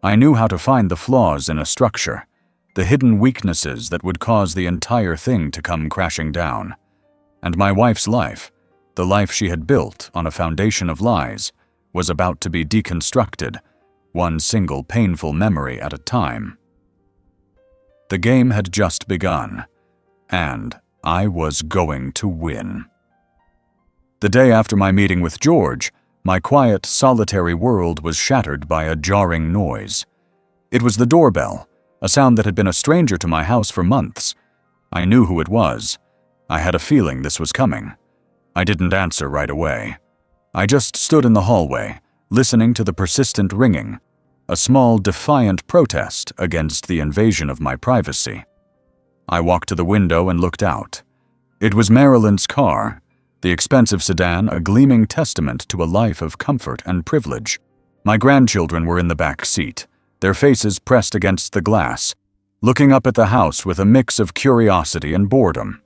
I knew how to find the flaws in a structure, the hidden weaknesses that would cause the entire thing to come crashing down. And my wife's life, the life she had built on a foundation of lies, was about to be deconstructed, one single painful memory at a time. The game had just begun, and I was going to win. The day after my meeting with George, my quiet, solitary world was shattered by a jarring noise. It was the doorbell, a sound that had been a stranger to my house for months. I knew who it was. I had a feeling this was coming. I didn't answer right away. I just stood in the hallway, listening to the persistent ringing, a small, defiant protest against the invasion of my privacy. I walked to the window and looked out. It was Marilyn's car, the expensive sedan a gleaming testament to a life of comfort and privilege. My grandchildren were in the back seat, their faces pressed against the glass, looking up at the house with a mix of curiosity and boredom.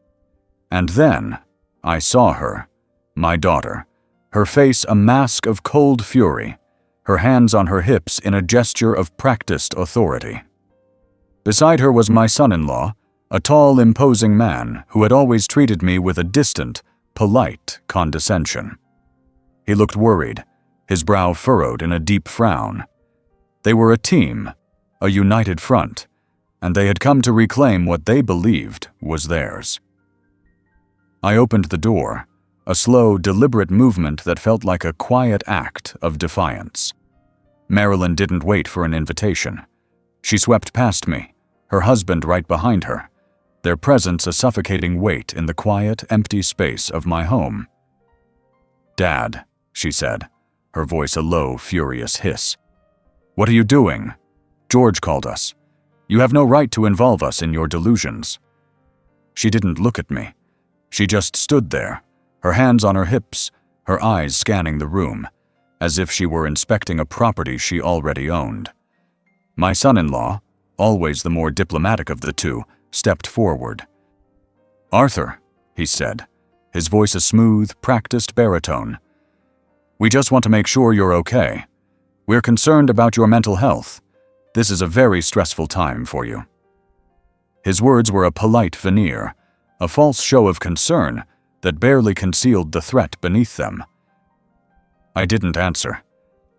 And then I saw her, my daughter, her face a mask of cold fury, her hands on her hips in a gesture of practiced authority. Beside her was my son-in-law, a tall, imposing man who had always treated me with a distant, polite condescension. He looked worried, his brow furrowed in a deep frown. They were a team, a united front, and they had come to reclaim what they believed was theirs. I opened the door, a slow, deliberate movement that felt like a quiet act of defiance. Marilyn didn't wait for an invitation. She swept past me, her husband right behind her, their presence a suffocating weight in the quiet, empty space of my home. "Dad," she said, her voice a low, furious hiss. "What are you doing? George called us. You have no right to involve us in your delusions." She didn't look at me. She just stood there, her hands on her hips, her eyes scanning the room, as if she were inspecting a property she already owned. My son-in-law, always the more diplomatic of the two, stepped forward. "Arthur," he said, his voice a smooth, practiced baritone. "We just want to make sure you're okay. We're concerned about your mental health. This is a very stressful time for you." His words were a polite veneer, a false show of concern that barely concealed the threat beneath them. I didn't answer.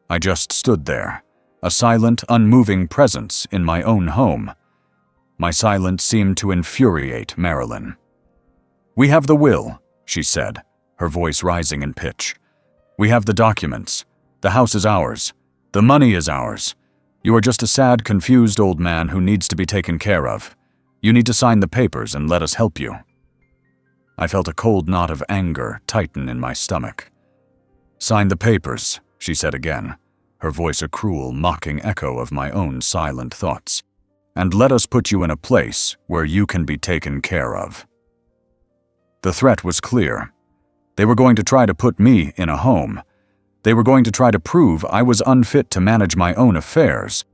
I just stood there, a silent, unmoving presence in my own home. My silence seemed to infuriate Marilyn. "We have the will," she said, her voice rising in pitch. "We have the documents. The house is ours. The money is ours. You are just a sad, confused old man who needs to be taken care of. You need to sign the papers and let us help you." I felt a cold knot of anger tighten in my stomach. "Sign the papers," she said again, her voice a cruel, mocking echo of my own silent thoughts. "And let us put you in a place where you can be taken care of." The threat was clear. They were going to try to put me in a home. They were going to try to prove I was unfit to manage my own affairs.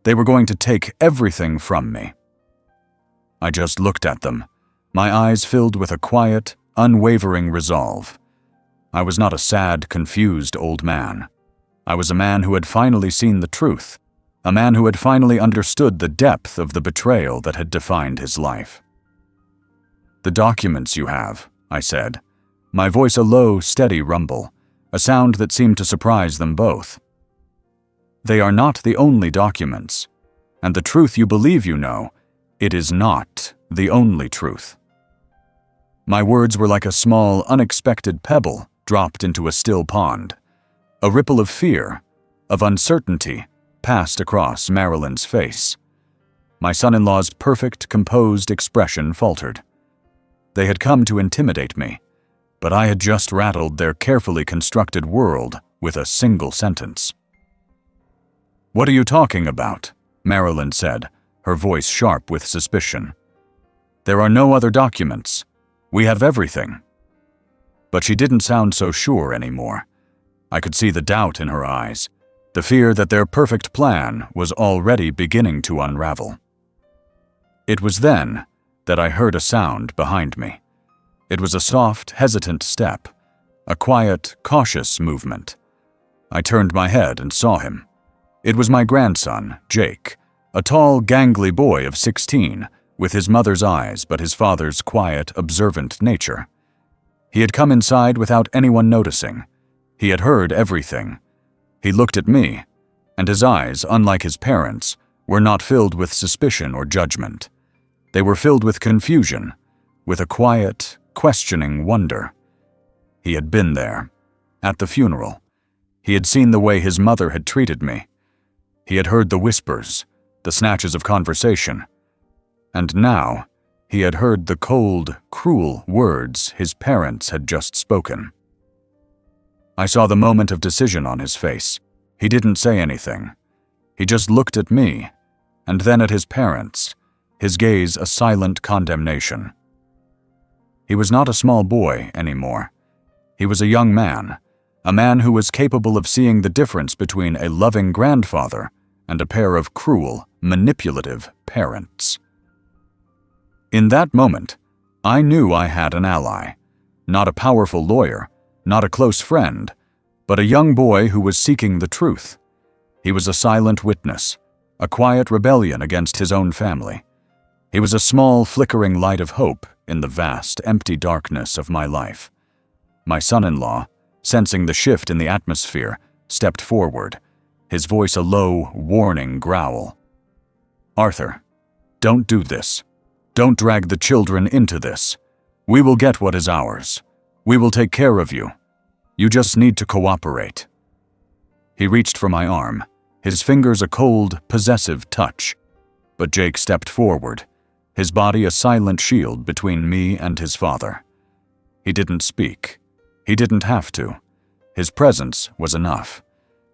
They were going to take everything from me. I just looked at them, my eyes filled with a quiet, unwavering resolve. I was not a sad, confused old man. I was a man who had finally seen the truth, a man who had finally understood the depth of the betrayal that had defined his life. "The documents you have," I said, my voice a low, steady rumble, a sound that seemed to surprise them both. "They are not the only documents, and the truth you believe you know, it is not the only truth." My words were like a small, unexpected pebble dropped into a still pond. A ripple of fear, of uncertainty, passed across Marilyn's face. My son-in-law's perfect, composed expression faltered. They had come to intimidate me, but I had just rattled their carefully constructed world with a single sentence. "What are you talking about?" Marilyn said, her voice sharp with suspicion. "There are no other documents. We have everything." But she didn't sound so sure anymore. I could see the doubt in her eyes, the fear that their perfect plan was already beginning to unravel. It was then that I heard a sound behind me. It was a soft, hesitant step, a quiet, cautious movement. I turned my head and saw him. It was my grandson, Jake, a tall, gangly boy of 16, with his mother's eyes but his father's quiet, observant nature. He had come inside without anyone noticing. He had heard everything. He looked at me, and his eyes, unlike his parents', were not filled with suspicion or judgment. They were filled with confusion, with a quiet, questioning wonder. He had been there, at the funeral. He had seen the way his mother had treated me. He had heard the whispers, the snatches of conversation. And now, he had heard the cold, cruel words his parents had just spoken. I saw the moment of decision on his face. He didn't say anything. He just looked at me, and then at his parents, his gaze a silent condemnation. He was not a small boy anymore. He was a young man, a man who was capable of seeing the difference between a loving grandfather and a pair of cruel, manipulative parents. In that moment, I knew I had an ally, not a powerful lawyer, not a close friend, but a young boy who was seeking the truth. He was a silent witness, a quiet rebellion against his own family. He was a small, flickering light of hope in the vast, empty darkness of my life. My son-in-law, sensing the shift in the atmosphere, stepped forward, his voice a low, warning growl. "Arthur, don't do this. Don't drag the children into this. We will get what is ours. We will take care of you. You just need to cooperate." He reached for my arm, his fingers a cold, possessive touch. But Jake stepped forward, his body a silent shield between me and his father. He didn't speak. He didn't have to. His presence was enough.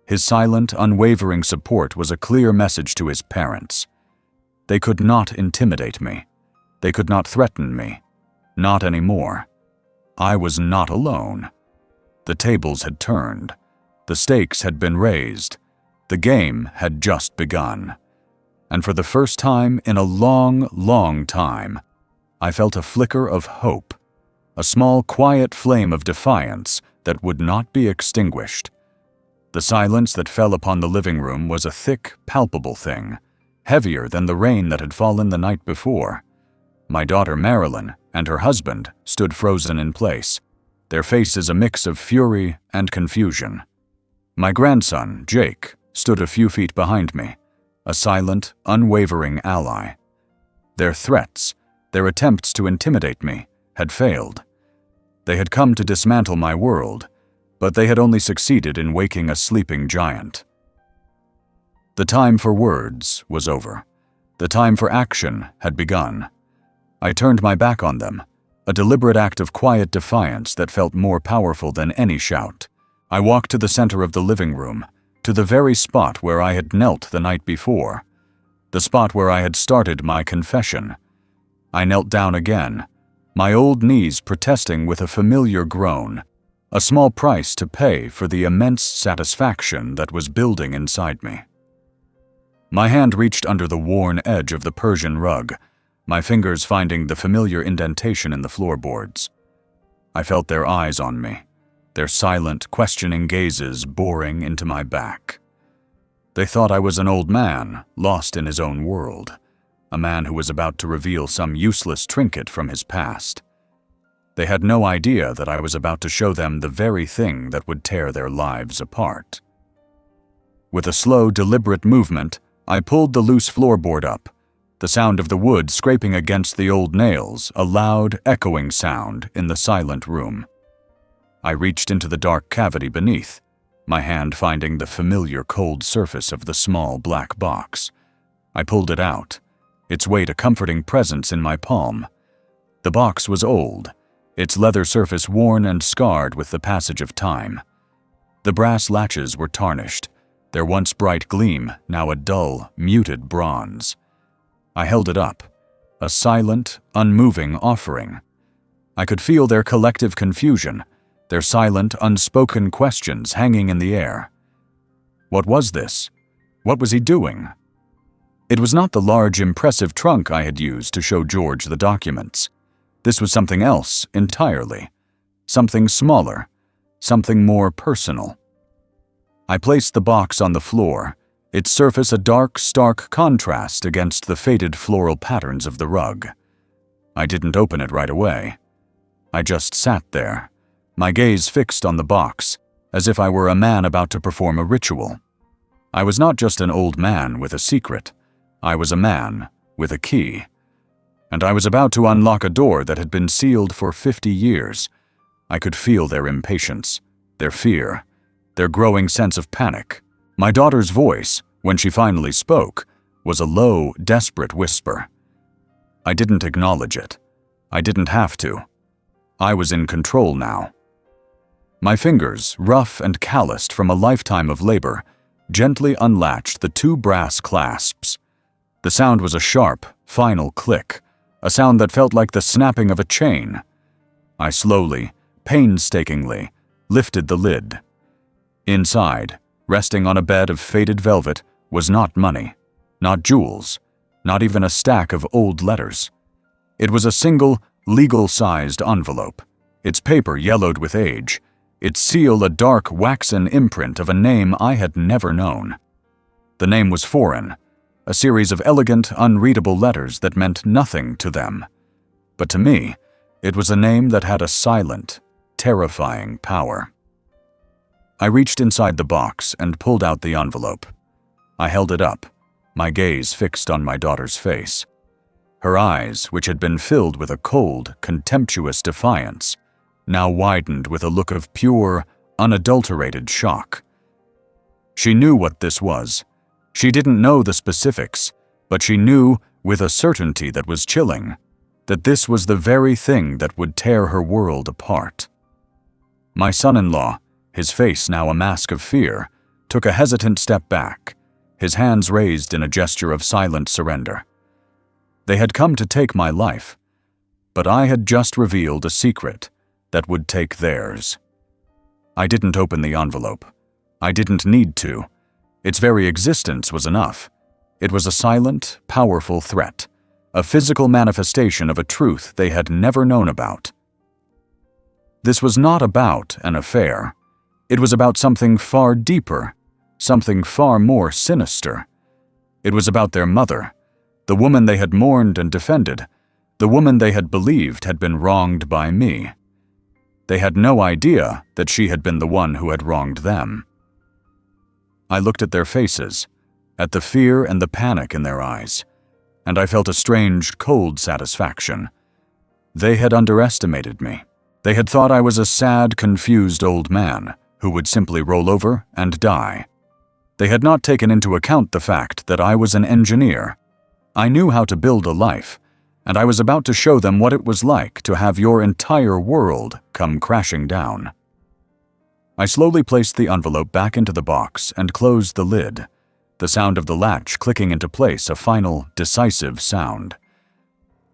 His silent, unwavering support was a clear message to his parents. They could not intimidate me. They could not threaten me. Not anymore. I was not alone. The tables had turned. The stakes had been raised. The game had just begun. And for the first time in a long, long time, I felt a flicker of hope, a small, quiet flame of defiance that would not be extinguished. The silence that fell upon the living room was a thick, palpable thing, heavier than the rain that had fallen the night before. My daughter Marilyn and her husband stood frozen in place, their faces a mix of fury and confusion. My grandson, Jake, stood a few feet behind me, a silent, unwavering ally. Their threats, their attempts to intimidate me, had failed. They had come to dismantle my world, but they had only succeeded in waking a sleeping giant. The time for words was over. The time for action had begun. I turned my back on them, a deliberate act of quiet defiance that felt more powerful than any shout. I walked to the center of the living room, to the very spot where I had knelt the night before, the spot where I had started my confession. I knelt down again, my old knees protesting with a familiar groan, a small price to pay for the immense satisfaction that was building inside me. My hand reached under the worn edge of the Persian rug, my fingers finding the familiar indentation in the floorboards. I felt their eyes on me, their silent, questioning gazes boring into my back. They thought I was an old man, lost in his own world, a man who was about to reveal some useless trinket from his past. They had no idea that I was about to show them the very thing that would tear their lives apart. With a slow, deliberate movement, I pulled the loose floorboard up, the sound of the wood scraping against the old nails, a loud, echoing sound in the silent room. I reached into the dark cavity beneath, my hand finding the familiar cold surface of the small black box. I pulled it out, its weight a comforting presence in my palm. The box was old, its leather surface worn and scarred with the passage of time. The brass latches were tarnished, their once bright gleam now a dull, muted bronze. I held it up, a silent, unmoving offering. I could feel their collective confusion, their silent, unspoken questions hanging in the air. What was this? What was he doing? It was not the large, impressive trunk I had used to show George the documents. This was something else entirely. Something smaller, something more personal. I placed the box on the floor, its surface a dark, stark contrast against the faded floral patterns of the rug. I didn't open it right away. I just sat there, my gaze fixed on the box, as if I were a man about to perform a ritual. I was not just an old man with a secret. I was a man with a key. And I was about to unlock a door that had been sealed for 50 years. I could feel their impatience, their fear, their growing sense of panic. My daughter's voice, when she finally spoke, was a low, desperate whisper. I didn't acknowledge it. I didn't have to. I was in control now. My fingers, rough and calloused from a lifetime of labor, gently unlatched the 2 brass clasps. The sound was a sharp, final click, a sound that felt like the snapping of a chain. I slowly, painstakingly, lifted the lid. Inside, resting on a bed of faded velvet, was not money, not jewels, not even a stack of old letters. It was a single, legal-sized envelope, its paper yellowed with age, its seal a dark, waxen imprint of a name I had never known. The name was foreign, a series of elegant, unreadable letters that meant nothing to them. But to me, it was a name that had a silent, terrifying power. I reached inside the box and pulled out the envelope. I held it up, my gaze fixed on my daughter's face. Her eyes, which had been filled with a cold, contemptuous defiance, now widened with a look of pure, unadulterated shock. She knew what this was. She didn't know the specifics, but she knew, with a certainty that was chilling, that this was the very thing that would tear her world apart. My son-in-law, his face now a mask of fear, took a hesitant step back, his hands raised in a gesture of silent surrender. They had come to take my life, but I had just revealed a secret that would take theirs. I didn't open the envelope. I didn't need to. Its very existence was enough. It was a silent, powerful threat, a physical manifestation of a truth they had never known about. This was not about an affair. It was about something far deeper, something far more sinister. It was about their mother, the woman they had mourned and defended, the woman they had believed had been wronged by me. They had no idea that she had been the one who had wronged them. I looked at their faces, at the fear and the panic in their eyes, and I felt a strange, cold satisfaction. They had underestimated me. They had thought I was a sad, confused old man who would simply roll over and die. They had not taken into account the fact that I was an engineer. I knew how to build a life, and I was about to show them what it was like to have your entire world come crashing down. I slowly placed the envelope back into the box and closed the lid, the sound of the latch clicking into place a final, decisive sound.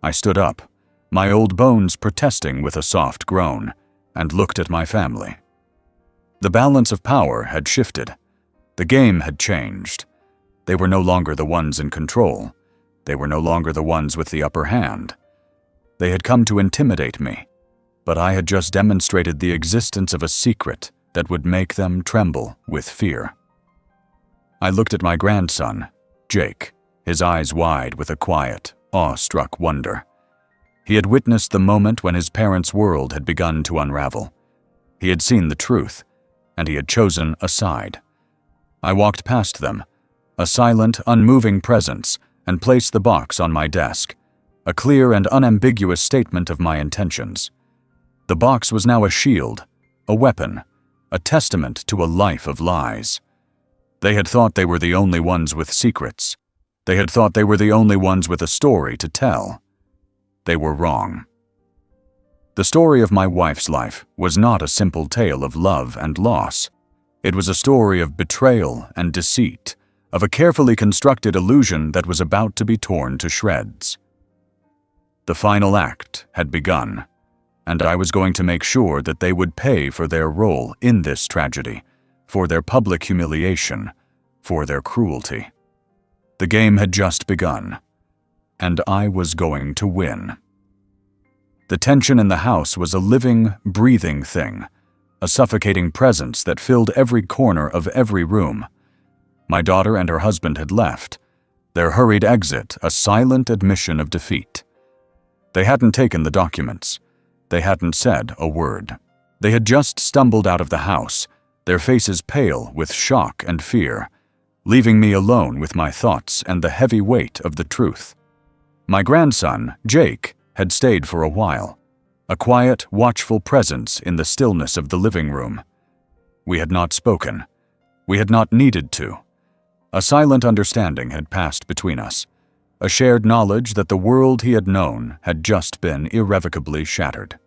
I stood up, my old bones protesting with a soft groan, and looked at my family. The balance of power had shifted. The game had changed. They were no longer the ones in control. They were no longer the ones with the upper hand. They had come to intimidate me, but I had just demonstrated the existence of a secret that would make them tremble with fear. I looked at my grandson, Jake, his eyes wide with a quiet, awe-struck wonder. He had witnessed the moment when his parents' world had begun to unravel. He had seen the truth, and he had chosen a side. I walked past them, a silent, unmoving presence, and placed the box on my desk, a clear and unambiguous statement of my intentions. The box was now a shield, a weapon, a testament to a life of lies. They had thought they were the only ones with secrets. They had thought they were the only ones with a story to tell. They were wrong. The story of my wife's life was not a simple tale of love and loss. It was a story of betrayal and deceit, of a carefully constructed illusion that was about to be torn to shreds. The final act had begun, and I was going to make sure that they would pay for their role in this tragedy, for their public humiliation, for their cruelty. The game had just begun, and I was going to win. The tension in the house was a living, breathing thing, a suffocating presence that filled every corner of every room. My daughter and her husband had left, their hurried exit a silent admission of defeat. They hadn't taken the documents. They hadn't said a word. They had just stumbled out of the house, their faces pale with shock and fear, leaving me alone with my thoughts and the heavy weight of the truth. My grandson, Jake, had stayed for a while, a quiet, watchful presence in the stillness of the living room. We had not spoken. We had not needed to. A silent understanding had passed between us, a shared knowledge that the world he had known had just been irrevocably shattered.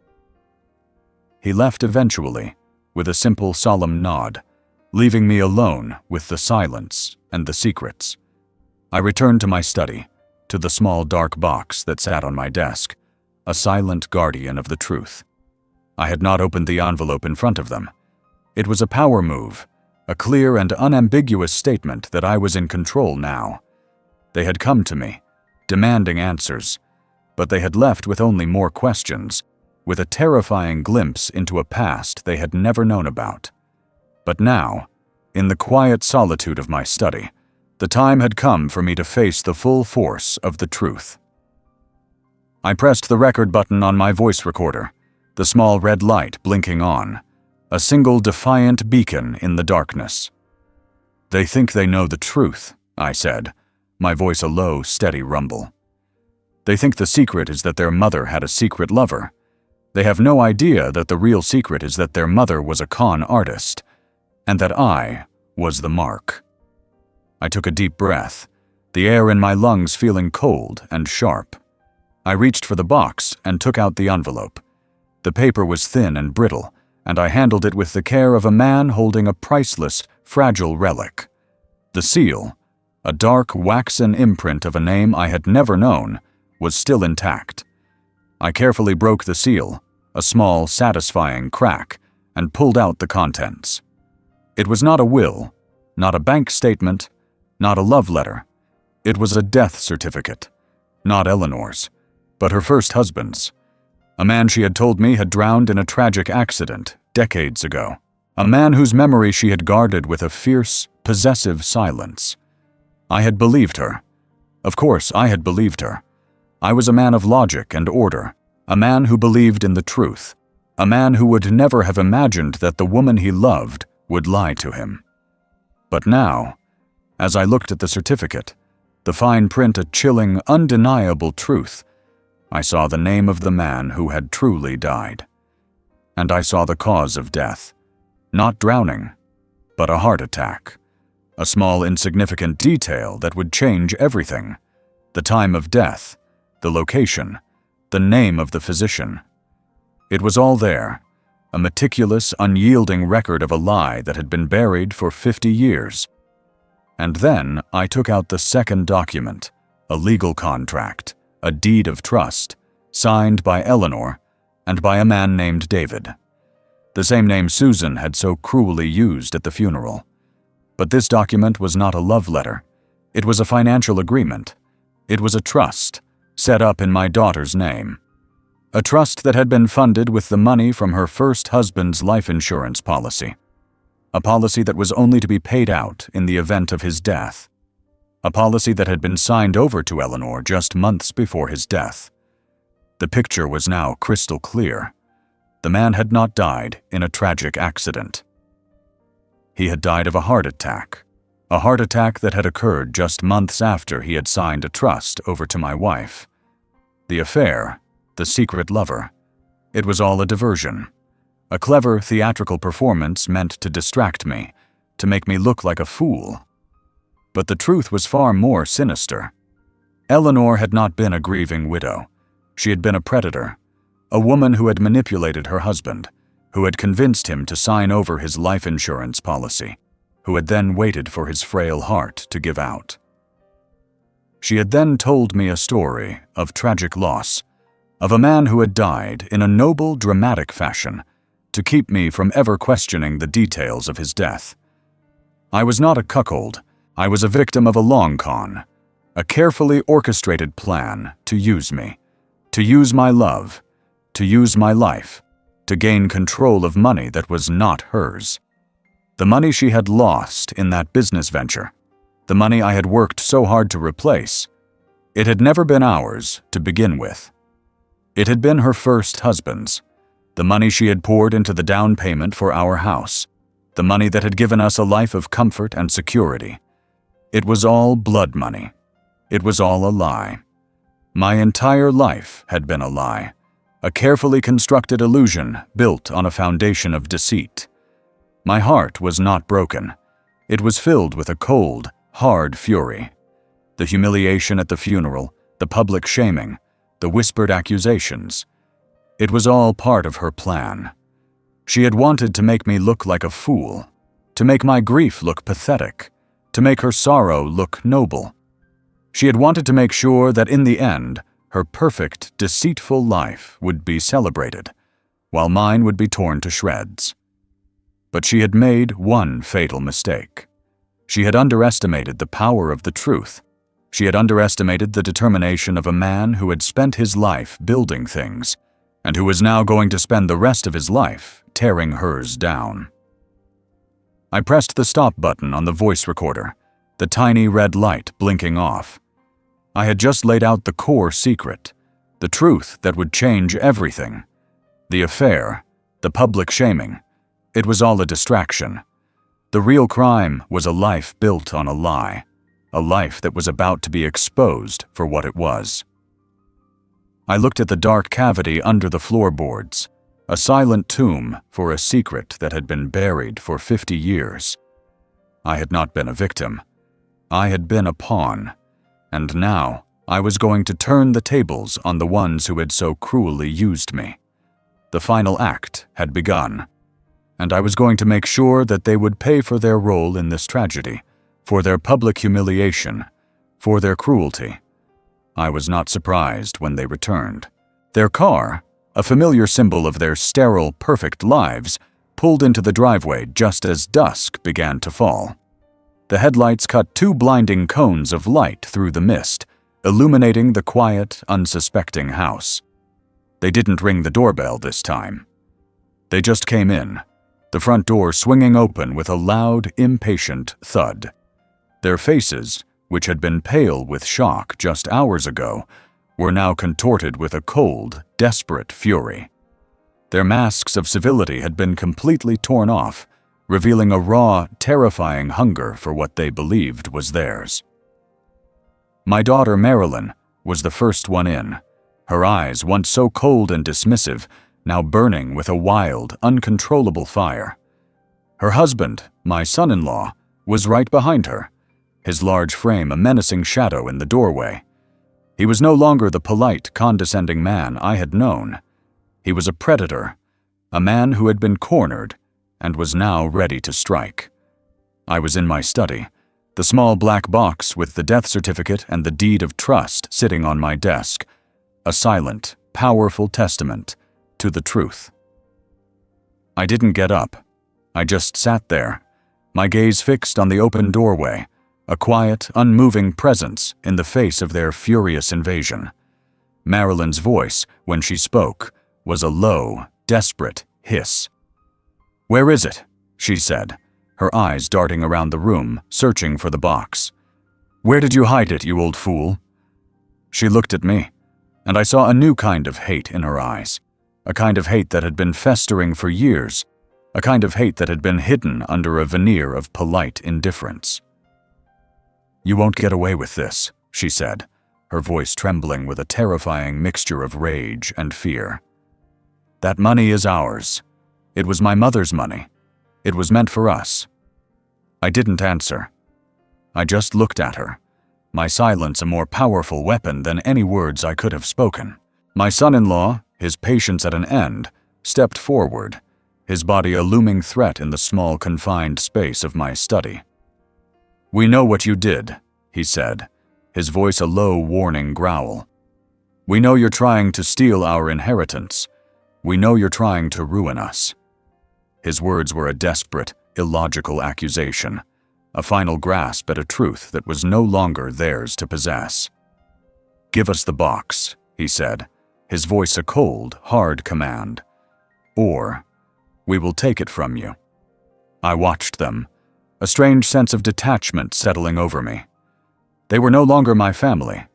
He left eventually, with a simple, solemn nod, leaving me alone with the silence and the secrets. I returned to my study, to the small dark box that sat on my desk, a silent guardian of the truth. I had not opened the envelope in front of them. It was a power move, a clear and unambiguous statement that I was in control now. They had come to me, demanding answers, but they had left with only more questions, with a terrifying glimpse into a past they had never known about. But now, in the quiet solitude of my study, the time had come for me to face the full force of the truth. I pressed the record button on my voice recorder, the small red light blinking on, a single defiant beacon in the darkness. "They think they know the truth," I said, my voice a low, steady rumble. "They think the secret is that their mother had a secret lover. They have no idea that the real secret is that their mother was a con artist, and that I was the mark." I took a deep breath, the air in my lungs feeling cold and sharp. I reached for the box and took out the envelope. The paper was thin and brittle, and I handled it with the care of a man holding a priceless, fragile relic. The seal, a dark, waxen imprint of a name I had never known, was still intact. I carefully broke the seal, a small, satisfying crack, and pulled out the contents. It was not a will, not a bank statement, not a love letter. It was a death certificate, not Eleanor's, but her first husband's. A man she had told me had drowned in a tragic accident decades ago. A man whose memory she had guarded with a fierce, possessive silence. I had believed her. Of course, I had believed her. I was a man of logic and order, a man who believed in the truth, a man who would never have imagined that the woman he loved would lie to him. But now, as I looked at the certificate, the fine print a chilling, undeniable truth, I saw the name of the man who had truly died. And I saw the cause of death. Not drowning, but a heart attack. A small, insignificant detail that would change everything. The time of death, the location, the name of the physician. It was all there, a meticulous, unyielding record of a lie that had been buried for 50 years. And then I took out the second document, a legal contract, a deed of trust, signed by Eleanor and by a man named David. The same name Susan had so cruelly used at the funeral. But this document was not a love letter. It was a financial agreement. It was a trust, set up in my daughter's name. A trust that had been funded with the money from her first husband's life insurance policy. A policy that was only to be paid out in the event of his death. A policy that had been signed over to Eleanor just months before his death. The picture was now crystal clear. The man had not died in a tragic accident. He had died of a heart attack that had occurred just months after he had signed a trust over to my wife. The affair, the secret lover, it was all a diversion. A clever theatrical performance meant to distract me, to make me look like a fool. But the truth was far more sinister. Eleanor had not been a grieving widow. She had been a predator, a woman who had manipulated her husband, who had convinced him to sign over his life insurance policy, who had then waited for his frail heart to give out. She had then told me a story of tragic loss, of a man who had died in a noble, dramatic fashion, to keep me from ever questioning the details of his death. I was not a cuckold. I was a victim of a long con, a carefully orchestrated plan to use me, to use my love, to use my life, to gain control of money that was not hers. The money she had lost in that business venture, the money I had worked so hard to replace, it had never been ours to begin with. It had been her first husband's, the money she had poured into the down payment for our house, the money that had given us a life of comfort and security. It was all blood money. It was all a lie. My entire life had been a lie, a carefully constructed illusion built on a foundation of deceit. My heart was not broken. It was filled with a cold, hard fury. The humiliation at the funeral, the public shaming, the whispered accusations. It was all part of her plan. She had wanted to make me look like a fool, to make my grief look pathetic, to make her sorrow look noble. She had wanted to make sure that in the end, her perfect, deceitful life would be celebrated, while mine would be torn to shreds. But she had made one fatal mistake. She had underestimated the power of the truth. She had underestimated the determination of a man who had spent his life building things, and who was now going to spend the rest of his life tearing hers down. I pressed the stop button on the voice recorder, the tiny red light blinking off. I had just laid out the core secret, the truth that would change everything. The affair, the public shaming, it was all a distraction. The real crime was a life built on a lie, a life that was about to be exposed for what it was. I looked at the dark cavity under the floorboards, a silent tomb for a secret that had been buried for 50 years. I had not been a victim. I had been a pawn, and now I was going to turn the tables on the ones who had so cruelly used me. The final act had begun, and I was going to make sure that they would pay for their role in this tragedy, for their public humiliation, for their cruelty. I was not surprised when they returned. Their car, a familiar symbol of their sterile, perfect lives, pulled into the driveway just as dusk began to fall. The headlights cut two blinding cones of light through the mist, illuminating the quiet, unsuspecting house. They didn't ring the doorbell this time. They just came in, the front door swinging open with a loud, impatient thud. Their faces, which had been pale with shock just hours ago, were now contorted with a cold, desperate fury. Their masks of civility had been completely torn off, revealing a raw, terrifying hunger for what they believed was theirs. My daughter Marilyn was the first one in, her eyes, once so cold and dismissive, now burning with a wild, uncontrollable fire. Her husband, my son-in-law, was right behind her, his large frame a menacing shadow in the doorway. He was no longer the polite, condescending man I had known. He was a predator, a man who had been cornered and was now ready to strike. I was in my study, the small black box with the death certificate and the deed of trust sitting on my desk, a silent, powerful testament to the truth. I didn't get up. I just sat there, my gaze fixed on the open doorway, a quiet, unmoving presence in the face of their furious invasion. Marilyn's voice, when she spoke, was a low, desperate hiss. "Where is it?" she said, her eyes darting around the room, searching for the box. "Where did you hide it, you old fool?" She looked at me, and I saw a new kind of hate in her eyes, a kind of hate that had been festering for years, a kind of hate that had been hidden under a veneer of polite indifference. "You won't get away with this," she said, her voice trembling with a terrifying mixture of rage and fear. "That money is ours. It was my mother's money. It was meant for us." I didn't answer. I just looked at her, my silence a more powerful weapon than any words I could have spoken. My son-in-law, his patience at an end, stepped forward, his body a looming threat in the small, confined space of my study. "We know what you did," he said, his voice a low, warning growl. "We know you're trying to steal our inheritance. We know you're trying to ruin us." His words were a desperate, illogical accusation, a final grasp at a truth that was no longer theirs to possess. "Give us the box," he said, his voice a cold, hard command. "Or we will take it from you." I watched them, a strange sense of detachment settling over me. They were no longer my family.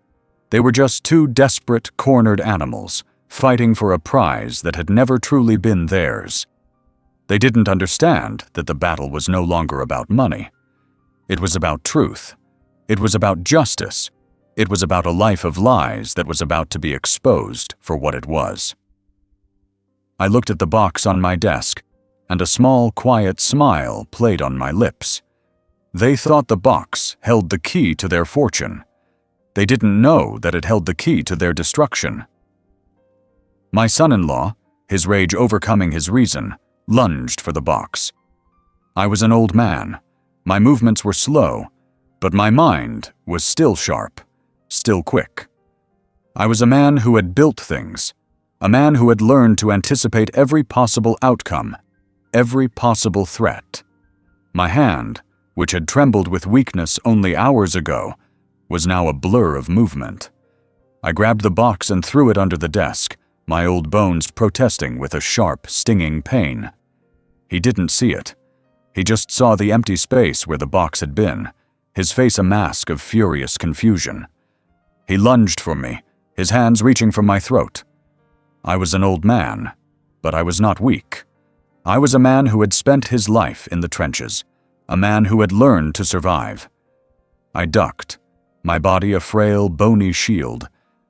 They were just two desperate, cornered animals, fighting for a prize that had never truly been theirs. They didn't understand that the battle was no longer about money. It was about truth. It was about justice. It was about a life of lies that was about to be exposed for what it was. I looked at the box on my desk, and a small, quiet smile played on my lips. They thought the box held the key to their fortune. They didn't know that it held the key to their destruction. My son-in-law, his rage overcoming his reason, lunged for the box. I was an old man. My movements were slow, but my mind was still sharp, still quick. I was a man who had built things, a man who had learned to anticipate every possible outcome, every possible threat. My hand, which had trembled with weakness only hours ago, was now a blur of movement. I grabbed the box and threw it under the desk, my old bones protesting with a sharp, stinging pain. He didn't see it. He just saw the empty space where the box had been, his face a mask of furious confusion. He lunged for me, his hands reaching for my throat. I was an old man, but I was not weak. I was a man who had spent his life in the trenches, a man who had learned to survive. I ducked, my body a frail, bony shield,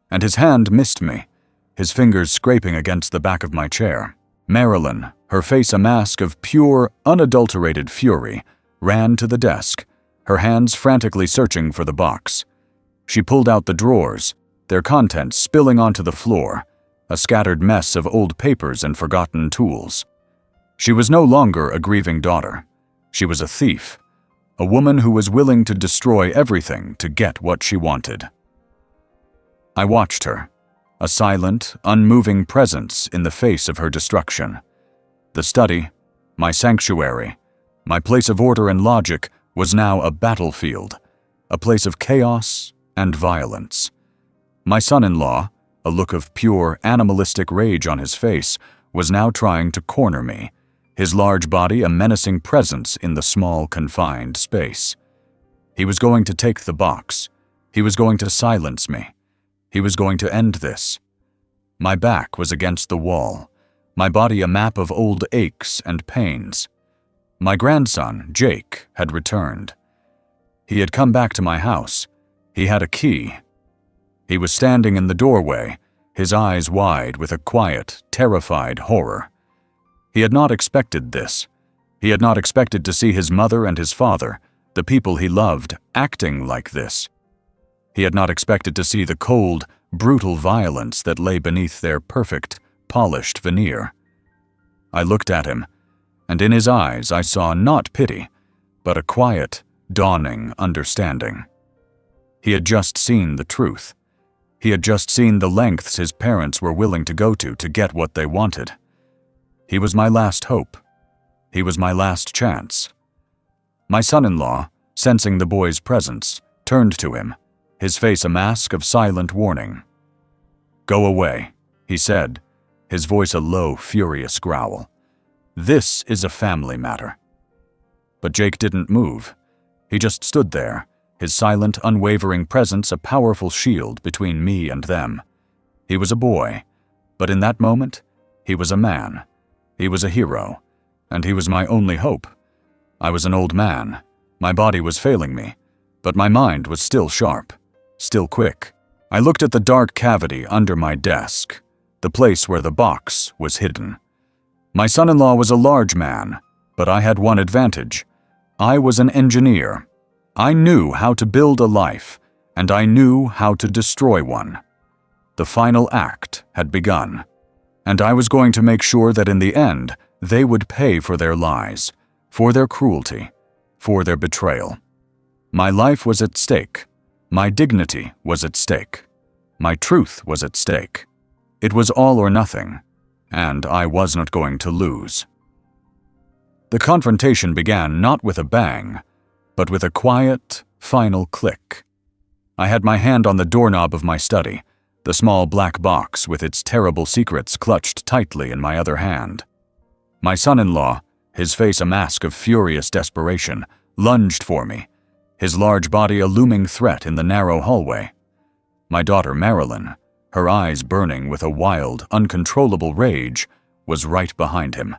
and his hand missed me, his fingers scraping against the back of my chair. Marilyn, her face a mask of pure, unadulterated fury, ran to the desk, her hands frantically searching for the box. She pulled out the drawers, their contents spilling onto the floor, a scattered mess of old papers and forgotten tools. She was no longer a grieving daughter. She was a thief, a woman who was willing to destroy everything to get what she wanted. I watched her, a silent, unmoving presence in the face of her destruction. The study, my sanctuary, my place of order and logic, was now a battlefield, a place of chaos and violence. My son-in-law, a look of pure, animalistic rage on his face, was now trying to corner me, his large body a menacing presence in the small, confined space. He was going to take the box. He was going to silence me. He was going to end this. My back was against the wall, my body a map of old aches and pains. My grandson, Jake, had returned. He had come back to my house. He had a key. He was standing in the doorway, his eyes wide with a quiet, terrified horror. He had not expected this. He had not expected to see his mother and his father, the people he loved, acting like this. He had not expected to see the cold, brutal violence that lay beneath their perfect, polished veneer. I looked at him, and in his eyes I saw not pity, but a quiet, dawning understanding. He had just seen the truth. He had just seen the lengths his parents were willing to go to get what they wanted. He was my last hope. He was my last chance. My son-in-law, sensing the boy's presence, turned to him, his face a mask of silent warning. "Go away," he said, his voice a low, furious growl. "This is a family matter." But Jake didn't move. He just stood there, his silent, unwavering presence a powerful shield between me and them. He was a boy, but in that moment, he was a man. He was a hero, and he was my only hope. I was an old man. My body was failing me, but my mind was still sharp, still quick. I looked at the dark cavity under my desk, the place where the box was hidden. My son-in-law was a large man, but I had one advantage. I was an engineer. I knew how to build a life, and I knew how to destroy one. The final act had begun, and I was going to make sure that in the end, they would pay for their lies, for their cruelty, for their betrayal. My life was at stake. My dignity was at stake. My truth was at stake. It was all or nothing, and I was not going to lose. The confrontation began not with a bang, but with a quiet, final click. I had my hand on the doorknob of my study, the small black box with its terrible secrets clutched tightly in my other hand. My son-in-law, his face a mask of furious desperation, lunged for me, his large body a looming threat in the narrow hallway. My daughter Marilyn, her eyes burning with a wild, uncontrollable rage, was right behind him.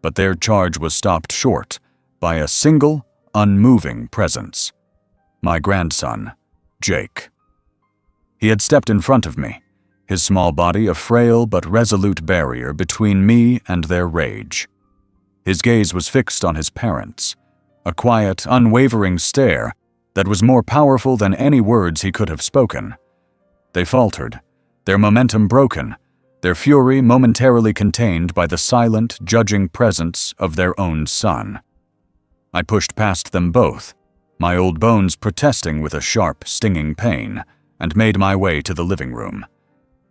But their charge was stopped short by a single, unmoving presence. My grandson, Jake. He had stepped in front of me, his small body a frail but resolute barrier between me and their rage. His gaze was fixed on his parents, a quiet, unwavering stare that was more powerful than any words he could have spoken. They faltered, their momentum broken, their fury momentarily contained by the silent, judging presence of their own son. I pushed past them both, my old bones protesting with a sharp, stinging pain, and made my way to the living room.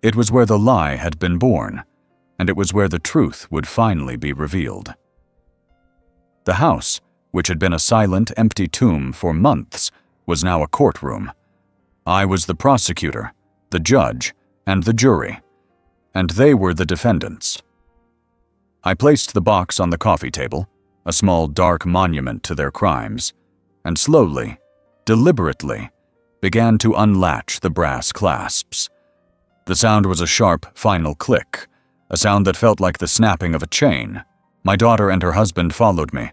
It was where the lie had been born, and it was where the truth would finally be revealed. The house, which had been a silent, empty tomb for months, was now a courtroom. I was the prosecutor, the judge, and the jury, and they were the defendants. I placed the box on the coffee table, a small dark monument to their crimes, and slowly, deliberately, began to unlatch the brass clasps. The sound was a sharp, final click, a sound that felt like the snapping of a chain. My daughter and her husband followed me,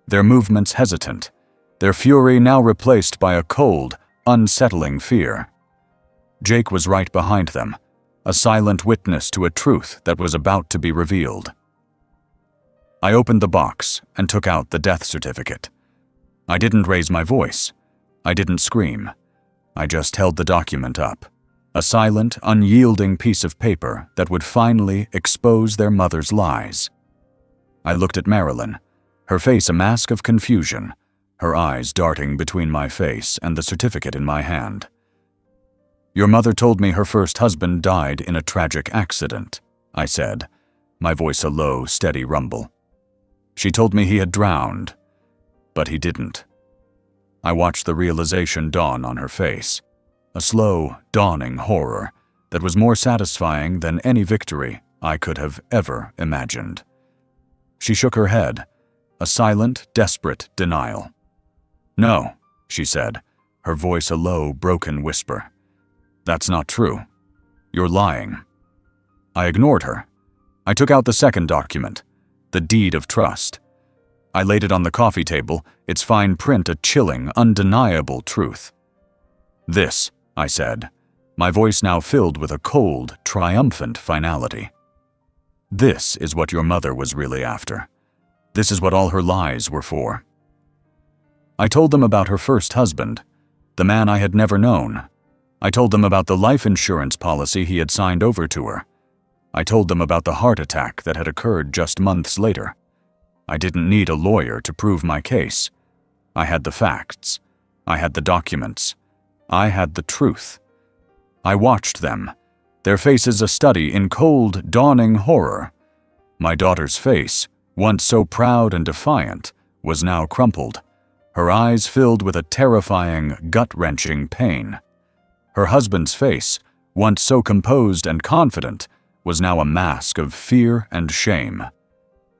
their movements hesitant, their fury now replaced by a cold, unsettling fear. Jake was right behind them, a silent witness to a truth that was about to be revealed. I opened the box and took out the death certificate. I didn't raise my voice. I didn't scream. I just held the document up, a silent, unyielding piece of paper that would finally expose their mother's lies. I looked at Marilyn, her face a mask of confusion, her eyes darting between my face and the certificate in my hand. "Your mother told me her first husband died in a tragic accident," I said, my voice a low, steady rumble. "She told me he had drowned, but he didn't." I watched the realization dawn on her face, a slow, dawning horror that was more satisfying than any victory I could have ever imagined. She shook her head, a silent, desperate denial. "No," she said, her voice a low, broken whisper. "That's not true. You're lying." I ignored her. I took out the second document, the deed of trust. I laid it on the coffee table, its fine print a chilling, undeniable truth. "This," I said, my voice now filled with a cold, triumphant finality. "This is what your mother was really after. This is what all her lies were for." I told them about her first husband, the man I had never known. I told them about the life insurance policy he had signed over to her. I told them about the heart attack that had occurred just months later. I didn't need a lawyer to prove my case. I had the facts. I had the documents. I had the truth. I watched them, their faces a study in cold, dawning horror. My daughter's face, once so proud and defiant, was now crumpled, her eyes filled with a terrifying, gut-wrenching pain. Her husband's face, once so composed and confident, was now a mask of fear and shame.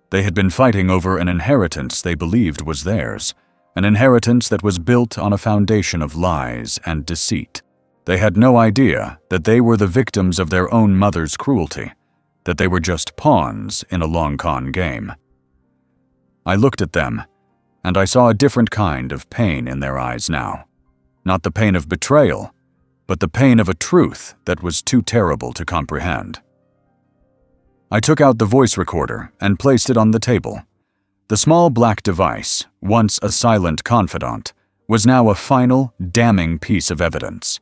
They had been fighting over an inheritance they believed was theirs, an inheritance that was built on a foundation of lies and deceit. They had no idea that they were the victims of their own mother's cruelty, that they were just pawns in a long-con game. I looked at them, and I saw a different kind of pain in their eyes now. Not the pain of betrayal, but the pain of a truth that was too terrible to comprehend. I took out the voice recorder and placed it on the table. The small black device, once a silent confidant, was now a final, damning piece of evidence.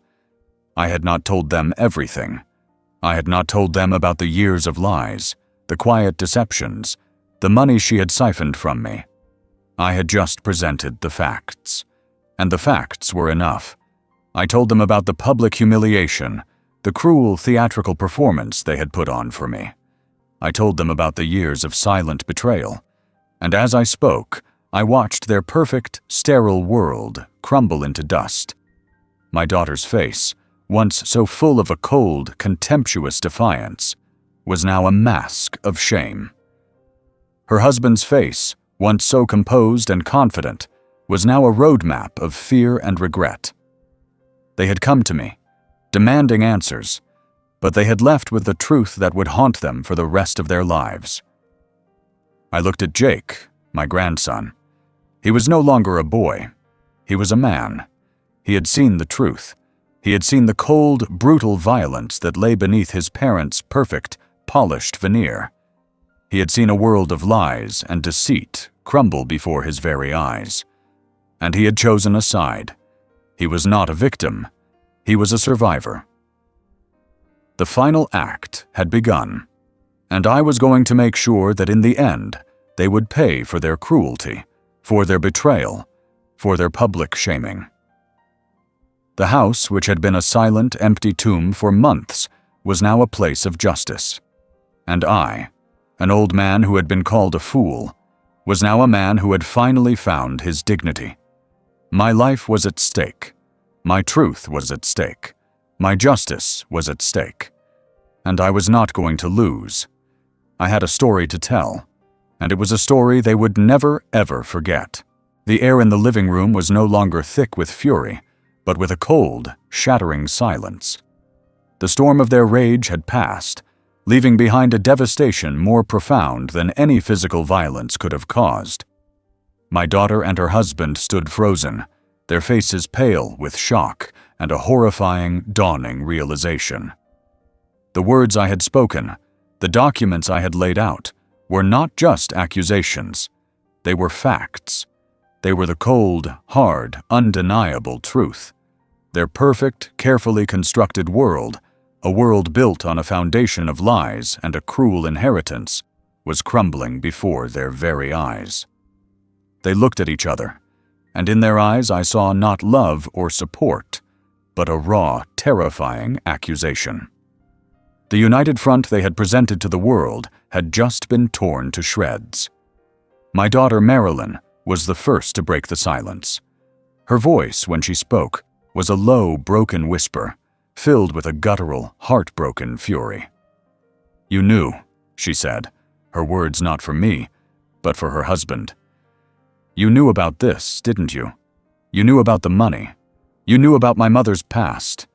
I had not told them everything. I had not told them about the years of lies, the quiet deceptions, the money she had siphoned from me. I had just presented the facts. And the facts were enough. I told them about the public humiliation, the cruel theatrical performance they had put on for me. I told them about the years of silent betrayal. And as I spoke, I watched their perfect, sterile world crumble into dust. My daughter's face, once so full of a cold, contemptuous defiance, was now a mask of shame. Her husband's face, once so composed and confident, was now a roadmap of fear and regret. They had come to me, demanding answers, but they had left with the truth that would haunt them for the rest of their lives. I looked at Jake, my grandson. He was no longer a boy. He was a man. He had seen the truth. He had seen the cold, brutal violence that lay beneath his parents' perfect, polished veneer. He had seen a world of lies and deceit crumble before his very eyes. And he had chosen a side. He was not a victim. He was a survivor. The final act had begun, and I was going to make sure that in the end they would pay for their cruelty, for their betrayal, for their public shaming. The house, which had been a silent, empty tomb for months, was now a place of justice. And I, an old man who had been called a fool, was now a man who had finally found his dignity. My life was at stake. My truth was at stake. My justice was at stake. And I was not going to lose. I had a story to tell, and it was a story they would never, ever forget. The air in the living room was no longer thick with fury, but with a cold, shattering silence. The storm of their rage had passed, leaving behind a devastation more profound than any physical violence could have caused. My daughter and her husband stood frozen, their faces pale with shock and a horrifying, dawning realization. The words I had spoken, the documents I had laid out, were not just accusations. They were facts. They were the cold, hard, undeniable truth. Their perfect, carefully constructed world, a world built on a foundation of lies and a cruel inheritance, was crumbling before their very eyes. They looked at each other, and in their eyes I saw not love or support, but a raw, terrifying accusation. The united front they had presented to the world had just been torn to shreds. My daughter Marilyn was the first to break the silence. Her voice, when she spoke, was a low, broken whisper, filled with a guttural, heartbroken fury. "You knew," she said, her words not for me, but for her husband. "You knew about this, didn't you? You knew about the money. You knew about my mother's past,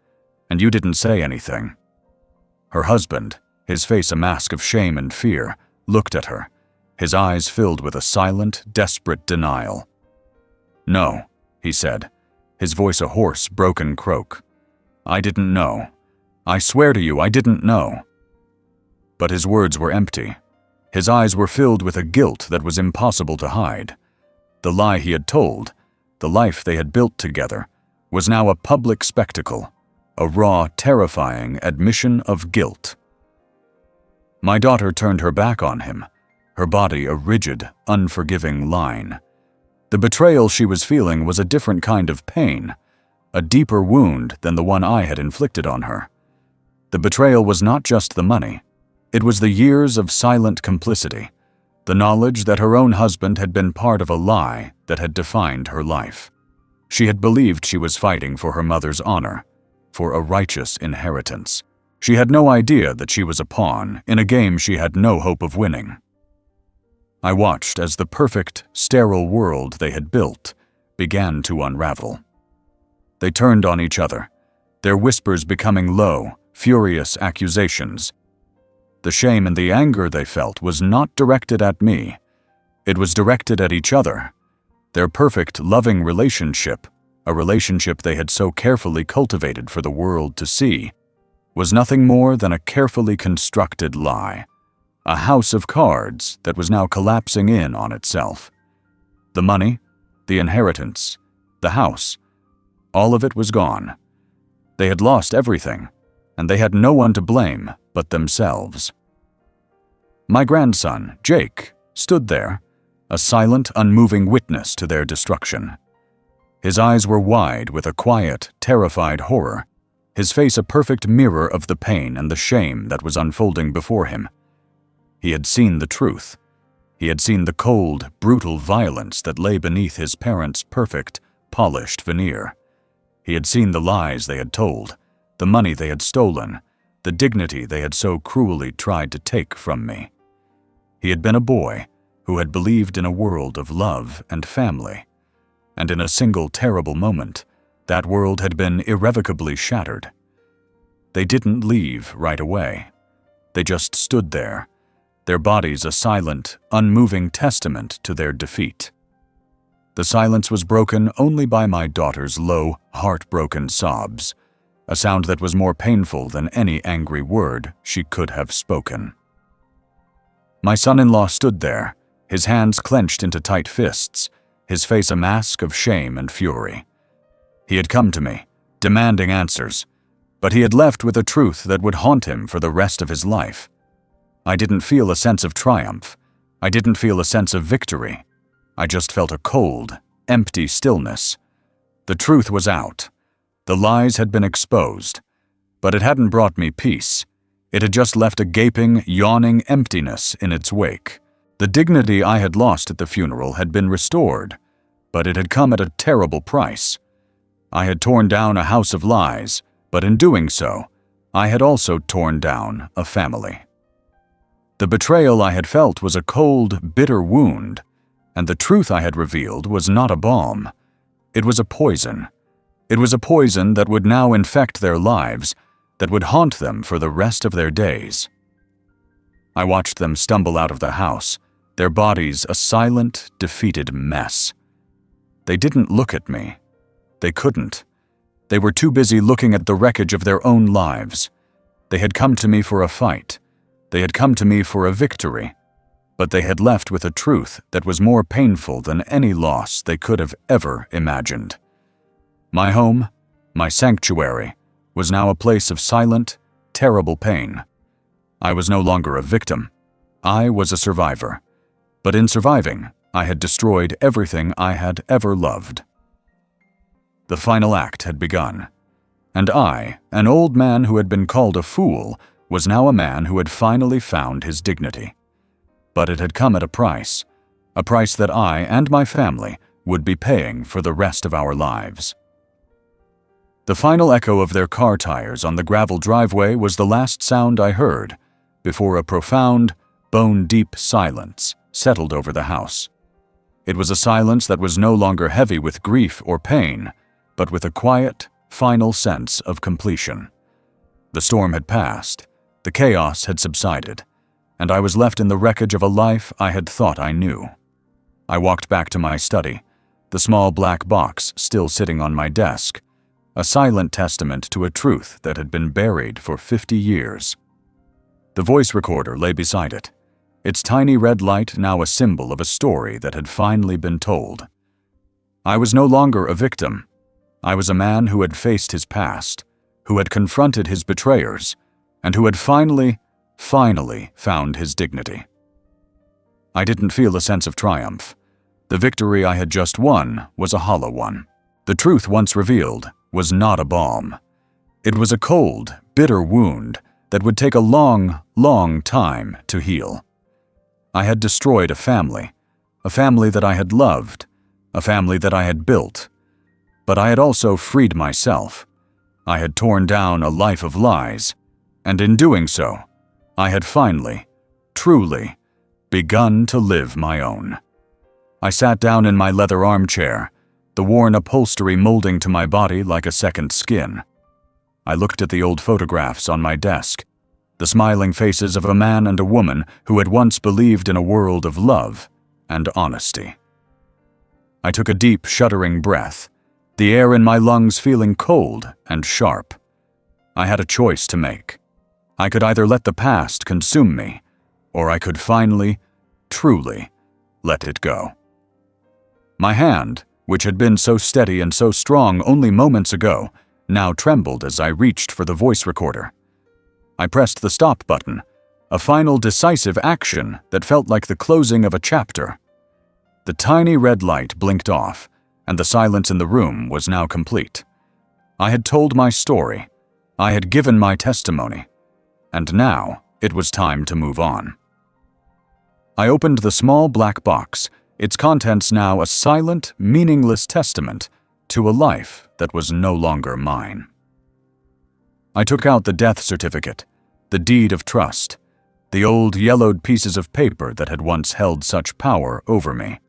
and you didn't say anything." Her husband, his face a mask of shame and fear, looked at her, his eyes filled with a silent, desperate denial. "No," he said, his voice a hoarse, broken croak. "I didn't know. I swear to you, I didn't know." But his words were empty. His eyes were filled with a guilt that was impossible to hide. The lie he had told, the life they had built together, was now a public spectacle, a raw, terrifying admission of guilt. My daughter turned her back on him, her body a rigid, unforgiving line. The betrayal she was feeling was a different kind of pain, a deeper wound than the one I had inflicted on her. The betrayal was not just the money. It was the years of silent complicity, the knowledge that her own husband had been part of a lie that had defined her life. She had believed she was fighting for her mother's honor, for a righteous inheritance. She had no idea that she was a pawn in a game she had no hope of winning. I watched as the perfect, sterile world they had built began to unravel. They turned on each other, their whispers becoming low, furious accusations. The shame and the anger they felt was not directed at me. It was directed at each other. Their perfect, loving relationship, a relationship they had so carefully cultivated for the world to see, was nothing more than a carefully constructed lie, a house of cards that was now collapsing in on itself. The money, the inheritance, the house, all of it was gone. They had lost everything, and they had no one to blame but themselves. My grandson, Jake, stood there, a silent, unmoving witness to their destruction. His eyes were wide with a quiet, terrified horror, his face a perfect mirror of the pain and the shame that was unfolding before him. He had seen the truth. He had seen the cold, brutal violence that lay beneath his parents' perfect, polished veneer. He had seen the lies they had told, the money they had stolen, the dignity they had so cruelly tried to take from me. He had been a boy who had believed in a world of love and family, and in a single terrible moment, that world had been irrevocably shattered. They didn't leave right away. They just stood there, their bodies a silent, unmoving testament to their defeat. The silence was broken only by my daughter's low, heartbroken sobs, a sound that was more painful than any angry word she could have spoken. My son-in-law stood there, his hands clenched into tight fists, his face a mask of shame and fury. He had come to me, demanding answers, but he had left with a truth that would haunt him for the rest of his life. I didn't feel a sense of triumph. I didn't feel a sense of victory. I just felt a cold, empty stillness. The truth was out. The lies had been exposed, but it hadn't brought me peace. It had just left a gaping, yawning emptiness in its wake. The dignity I had lost at the funeral had been restored, but it had come at a terrible price. I had torn down a house of lies, but in doing so, I had also torn down a family. The betrayal I had felt was a cold, bitter wound, and the truth I had revealed was not a balm. It was a poison. It was a poison that would now infect their lives, that would haunt them for the rest of their days. I watched them stumble out of the house, their bodies a silent, defeated mess. They didn't look at me. They couldn't. They were too busy looking at the wreckage of their own lives. They had come to me for a fight. They had come to me for a victory. But they had left with a truth that was more painful than any loss they could have ever imagined. My home, my sanctuary, was now a place of silent, terrible pain. I was no longer a victim. I was a survivor. But in surviving, I had destroyed everything I had ever loved. The final act had begun, and I, an old man who had been called a fool, was now a man who had finally found his dignity. But it had come at a price that I and my family would be paying for the rest of our lives. The final echo of their car tires on the gravel driveway was the last sound I heard before a profound, bone-deep silence settled over the house. It was a silence that was no longer heavy with grief or pain, but with a quiet, final sense of completion. The storm had passed, the chaos had subsided, and I was left in the wreckage of a life I had thought I knew. I walked back to my study, the small black box still sitting on my desk, a silent testament to a truth that had been buried for 50 years. The voice recorder lay beside it, its tiny red light now a symbol of a story that had finally been told. I was no longer a victim. I was a man who had faced his past, who had confronted his betrayers, and who had finally found his dignity. I didn't feel a sense of triumph. The victory I had just won was a hollow one. The truth once revealed was not a balm. It was a cold, bitter wound that would take a long, long time to heal. I had destroyed a family that I had loved, a family that I had built. But I had also freed myself. I had torn down a life of lies, and in doing so, I had finally, truly, begun to live my own. I sat down in my leather armchair, the worn upholstery molding to my body like a second skin. I looked at the old photographs on my desk, the smiling faces of a man and a woman who had once believed in a world of love and honesty. I took a deep, shuddering breath, the air in my lungs feeling cold and sharp. I had a choice to make. I could either let the past consume me, or I could finally, truly, let it go. My hand, which had been so steady and so strong only moments ago, now trembled as I reached for the voice recorder. I pressed the stop button, a final decisive action that felt like the closing of a chapter. The tiny red light blinked off, and the silence in the room was now complete. I had told my story. I had given my testimony. And now it was time to move on. I opened the small black box, its contents now a silent, meaningless testament to a life that was no longer mine. I took out the death certificate, the deed of trust, the old yellowed pieces of paper that had once held such power over me.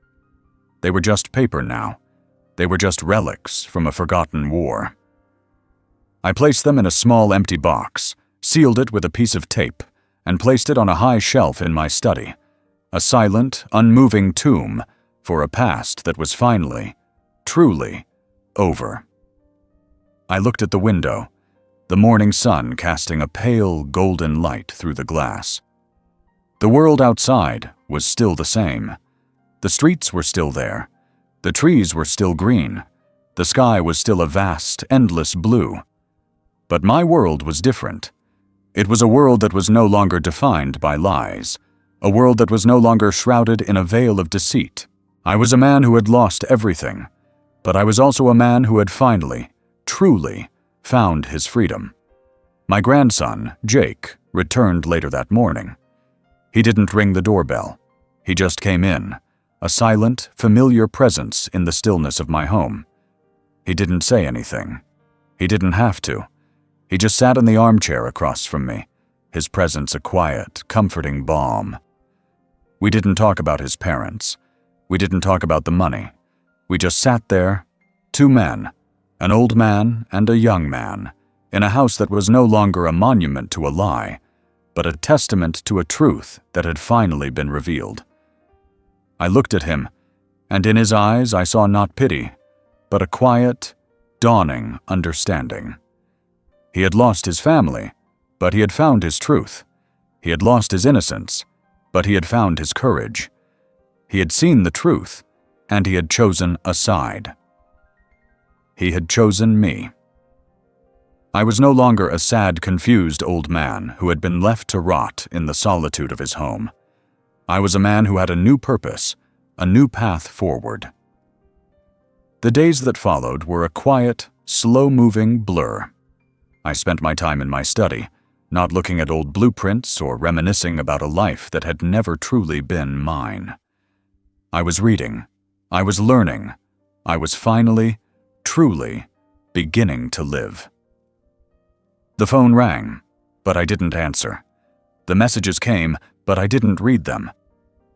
They were just paper now. They were just relics from a forgotten war. I placed them in a small empty box, sealed it with a piece of tape, and placed it on a high shelf in my study, a silent, unmoving tomb for a past that was finally, truly, over. I looked at the window, the morning sun casting a pale, golden light through the glass. The world outside was still the same. The streets were still there. The trees were still green. The sky was still a vast, endless blue. But my world was different. It was a world that was no longer defined by lies, a world that was no longer shrouded in a veil of deceit. I was a man who had lost everything, but I was also a man who had finally, truly, found his freedom. My grandson, Jake, returned later that morning. He didn't ring the doorbell. He just came in, a silent, familiar presence in the stillness of my home. He didn't say anything. He didn't have to. He just sat in the armchair across from me, his presence a quiet, comforting balm. We didn't talk about his parents. We didn't talk about the money. We just sat there, two men, an old man and a young man, in a house that was no longer a monument to a lie, but a testament to a truth that had finally been revealed. I looked at him, and in his eyes I saw not pity, but a quiet, dawning understanding. He had lost his family, but he had found his truth. He had lost his innocence, but he had found his courage. He had seen the truth, and he had chosen a side. He had chosen me. I was no longer a sad, confused old man who had been left to rot in the solitude of his home. I was a man who had a new purpose, a new path forward. The days that followed were a quiet, slow-moving blur. I spent my time in my study, not looking at old blueprints or reminiscing about a life that had never truly been mine. I was reading. I was learning. I was finally, truly, beginning to live. The phone rang, but I didn't answer. The messages came, but I didn't read them.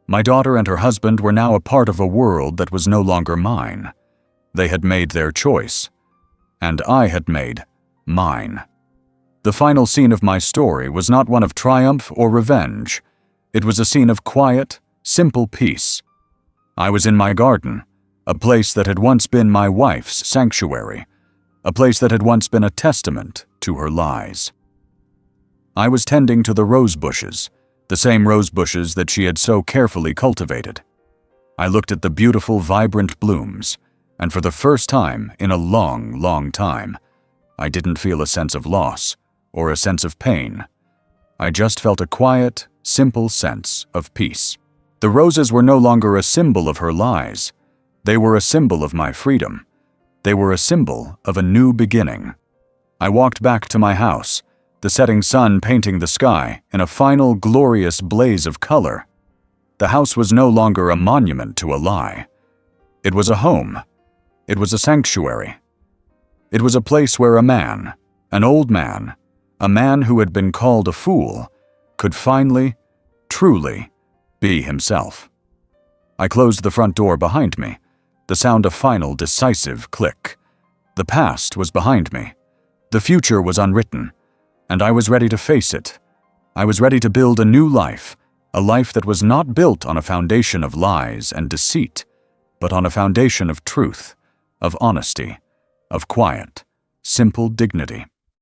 My daughter and her husband were now a part of a world that was no longer mine. They had made their choice, and I had made mine. The final scene of my story was not one of triumph or revenge. It was a scene of quiet, simple peace. I was in my garden, a place that had once been my wife's sanctuary, a place that had once been a testament to her lies. I was tending to the rose bushes, the same rose bushes that she had so carefully cultivated. I looked at the beautiful, vibrant blooms, and for the first time in a long, long time, I didn't feel a sense of loss or a sense of pain. I just felt a quiet, simple sense of peace. The roses were no longer a symbol of her lies. They were a symbol of my freedom. They were a symbol of a new beginning. I walked back to my house, the setting sun painting the sky in a final, glorious blaze of color. The house was no longer a monument to a lie. It was a home. It was a sanctuary. It was a place where a man, an old man, a man who had been called a fool, could finally, truly, be himself. I closed the front door behind me, the sound a final, decisive click. The past was behind me. The future was unwritten, and I was ready to face it. I was ready to build a new life, a life that was not built on a foundation of lies and deceit, but on a foundation of truth, of honesty, of quiet, simple dignity.